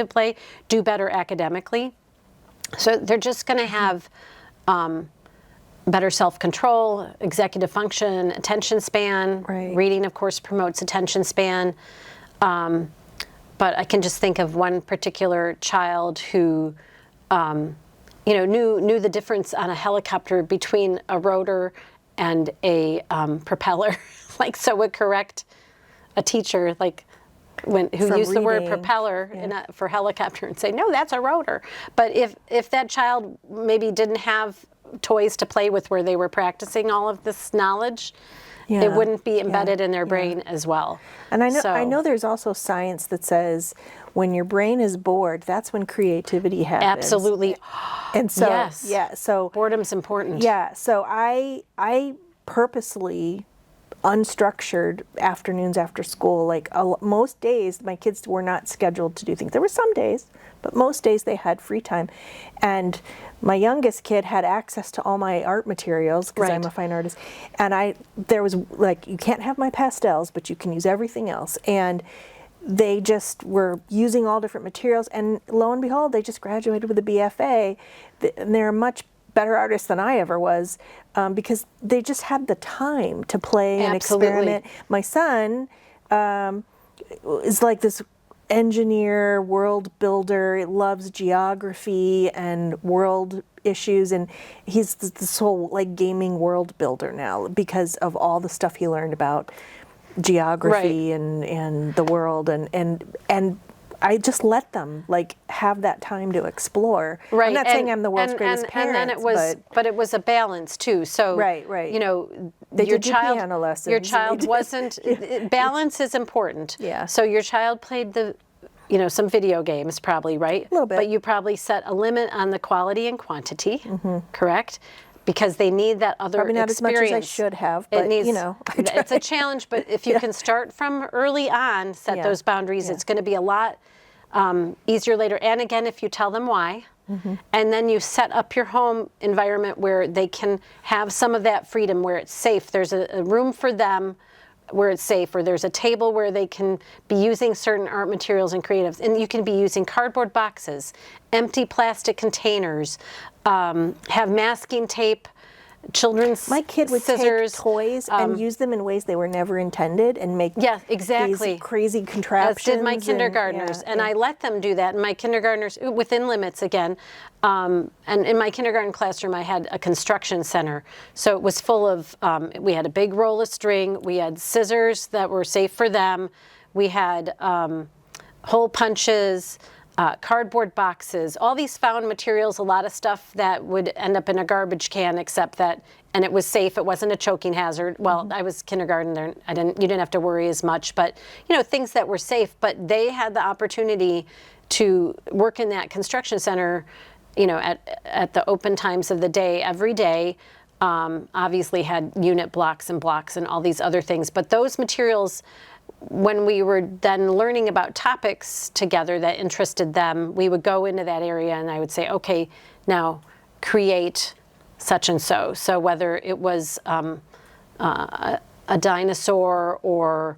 play do better academically. So they're just going to have better self-control, executive function, attention span. Right. Reading, of course, promotes attention span. But I can just think of one particular child who knew the difference on a helicopter between a rotor and a propeller, so would correct a teacher, who used the word propeller for helicopter and say, no, that's a rotor. But if that child maybe didn't have toys to play with where they were practicing all of this knowledge, it wouldn't be embedded in their brain as well. And I know there's also science that says when your brain is bored, that's when creativity happens. Absolutely. And so, so boredom's important. Yeah, so I purposely unstructured afternoons after school. Like most days, my kids were not scheduled to do things. There were some days, but most days they had free time. And my youngest kid had access to all my art materials because I'm a fine artist. And there was like, you can't have my pastels, but you can use everything else. And they just were using all different materials. And lo and behold, they just graduated with a BFA. And they're much better artists than I ever was, because they just had the time to play and experiment. My son is like this engineer, world builder. He loves geography and world issues, and he's this whole like gaming world builder now because of all the stuff he learned about geography and the world, and I just let them like have that time to explore. Right. I'm not saying I'm the world's greatest parent, and then it was, but it was a balance too. So you know, they did piano lessons. Your child wasn't. Balance is important. Yeah. So your child played some video games, probably, right? A little bit. But you probably set a limit on the quality and quantity, correct? Because they need that other probably not experience. as much as I should have, but it's a challenge. But if you can start from early on, set those boundaries, it's going to be a lot easier later. And again, if you tell them why, and then you set up your home environment where they can have some of that freedom, where it's safe. There's a room for them where it's safe, or there's a table where they can be using certain art materials and creatives. And you can be using cardboard boxes, empty plastic containers, have masking tape, children's My kid would scissors, take toys and use them in ways they were never intended and make these crazy contraptions. As did my kindergartners. And I let them do that. And my kindergartners, within limits again, and in my kindergarten classroom I had a construction center. So it was full of, we had a big roll of string, we had scissors that were safe for them, we had hole punches, cardboard boxes, all these found materials, a lot of stuff that would end up in a garbage can, except that, and it was safe, it wasn't a choking hazard. Well, I was kindergarten there, you didn't have to worry as much, but things that were safe, but they had the opportunity to work in that construction center, at the open times of the day, every day. Obviously had unit blocks and all these other things, but those materials, when we were then learning about topics together that interested them, we would go into that area and I would say, okay, now create such and so. So whether it was a dinosaur or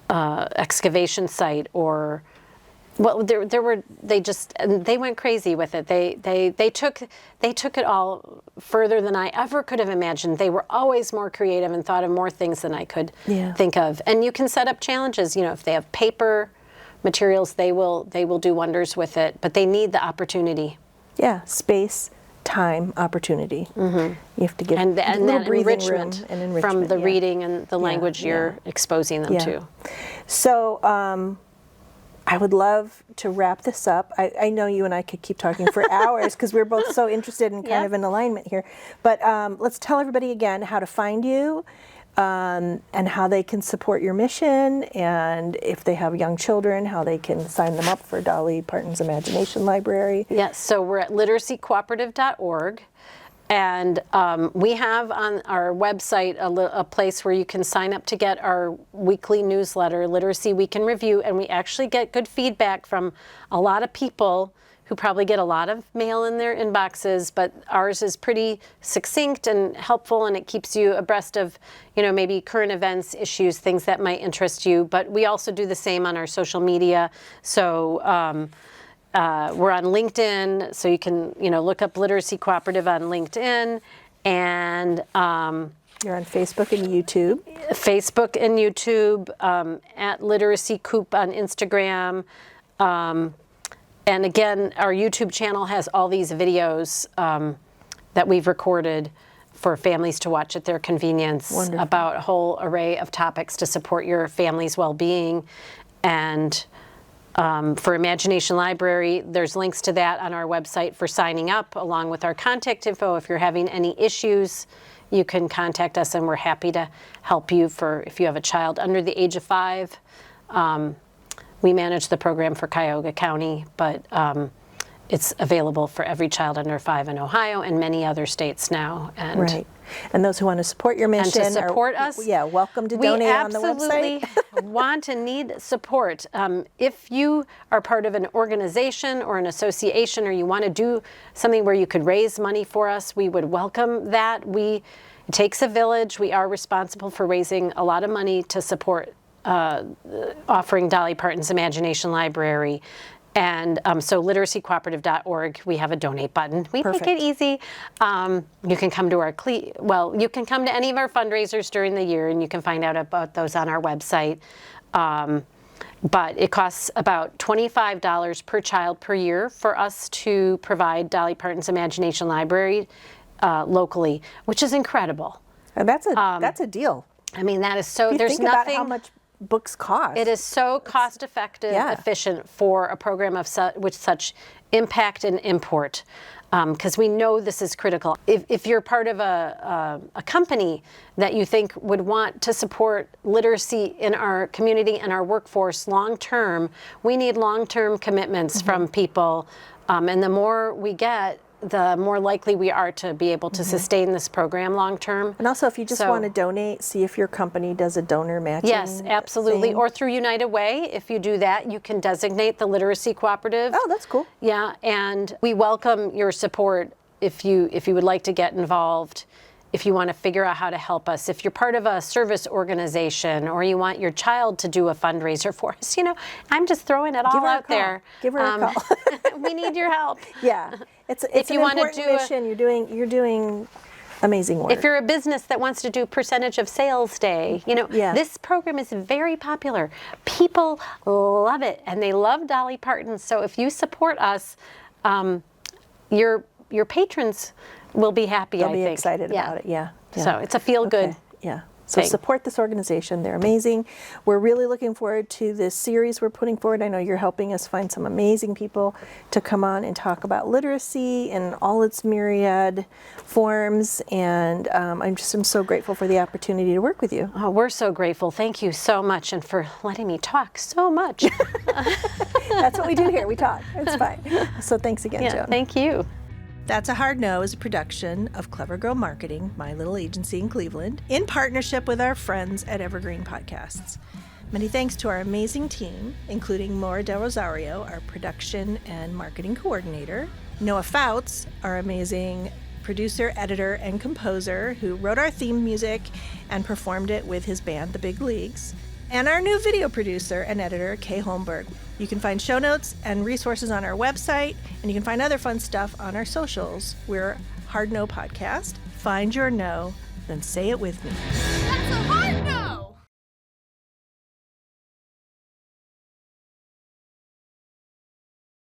excavation site, or they went crazy with it. They took it all further than I ever could have imagined. They were always more creative and thought of more things than I could think of. And you can set up challenges. If they have paper materials, they will do wonders with it. But they need the opportunity. Yeah, space, time, opportunity. You have to give and that enrichment, from the reading and the language you're exposing them to. So. I would love to wrap this up. I know you and I could keep talking for hours because we're both so interested in kind of in alignment here. But let's tell everybody again how to find you and how they can support your mission, and if they have young children, how they can sign them up for Dolly Parton's Imagination Library. Yes, so we're at literacycooperative.org. And we have on our website a place where you can sign up to get our weekly newsletter, Literacy Week in Review, and we actually get good feedback from a lot of people who probably get a lot of mail in their inboxes, but ours is pretty succinct and helpful, and it keeps you abreast of, maybe current events, issues, things that might interest you. But we also do the same on our social media. So we're on LinkedIn, so you can, look up Literacy Cooperative on LinkedIn, and you're on Facebook and YouTube. Facebook and YouTube, at Literacy Coop on Instagram, and again, our YouTube channel has all these videos that we've recorded for families to watch at their convenience. Wonderful. About a whole array of topics to support your family's well-being. And for Imagination Library, there's links to that on our website for signing up, along with our contact info. If you're having any issues, you can contact us, and we're happy to help you if you have a child under the age of 5. We manage the program for Cuyahoga County, but it's available for every child under 5 in Ohio and many other states now. And right. And those who want to support your mission and to support us, welcome to donate on the website. We absolutely want and need support. If you are part of an organization or an association, or you want to do something where you could raise money for us, we would welcome that. It takes a village. We are responsible for raising a lot of money to support offering Dolly Parton's Imagination Library. And so literacycooperative.org, we have a donate button. We Perfect. make it easy. You can come to you can come to any of our fundraisers during the year, and you can find out about those on our website. But it costs about $25 per child per year for us to provide Dolly Parton's Imagination Library locally, which is incredible. And that's a deal. I mean, that is so. If you There's think nothing. about how much books cost. It is so cost-effective, efficient for a program of with such impact and import, because we know this is critical. If you're part of a company that you think would want to support literacy in our community and our workforce long-term, we need long-term commitments from people, and the more we get, the more likely we are to be able to sustain this program long term. And also, if you just want to donate, see if your company does a donor matching. Yes, absolutely. thing. Or through United Way, if you do that, you can designate the Literacy Cooperative. Oh, that's cool. Yeah, and we welcome your support if you would like to get involved, if you want to figure out how to help us, if you're part of a service organization, or you want your child to do a fundraiser for us. I'm just throwing it all out there. Give her a call. We need your help. Yeah, it's If an you want to important do mission. You're doing amazing work. If you're a business that wants to do percentage of sales day, this program is very popular. People love it, and they love Dolly Parton. So if you support us, your patrons will be happy. They'll be excited about it. Yeah. So it's a feel-good. Okay. Yeah. So support this organization. They're amazing. We're really looking forward to this series we're putting forward. I know you're helping us find some amazing people to come on and talk about literacy in all its myriad forms. And I'm so grateful for the opportunity to work with you. Oh, we're so grateful. Thank you so much, and for letting me talk so much. That's what we do here. We talk. It's fine. So thanks again, Joan. Thank you. That's a Hard No is a production of Clever Girl Marketing, my little agency in Cleveland, in partnership with our friends at Evergreen Podcasts. Many thanks to our amazing team, including Maura Del Rosario, our production and marketing coordinator, Noah Fouts, our amazing producer, editor, and composer who wrote our theme music and performed it with his band, The Big Leagues, and our new video producer and editor, Kay Holmberg. You can find show notes and resources on our website, and you can find other fun stuff on our socials. We're Hard No Podcast. Find your no, then say it with me. That's a hard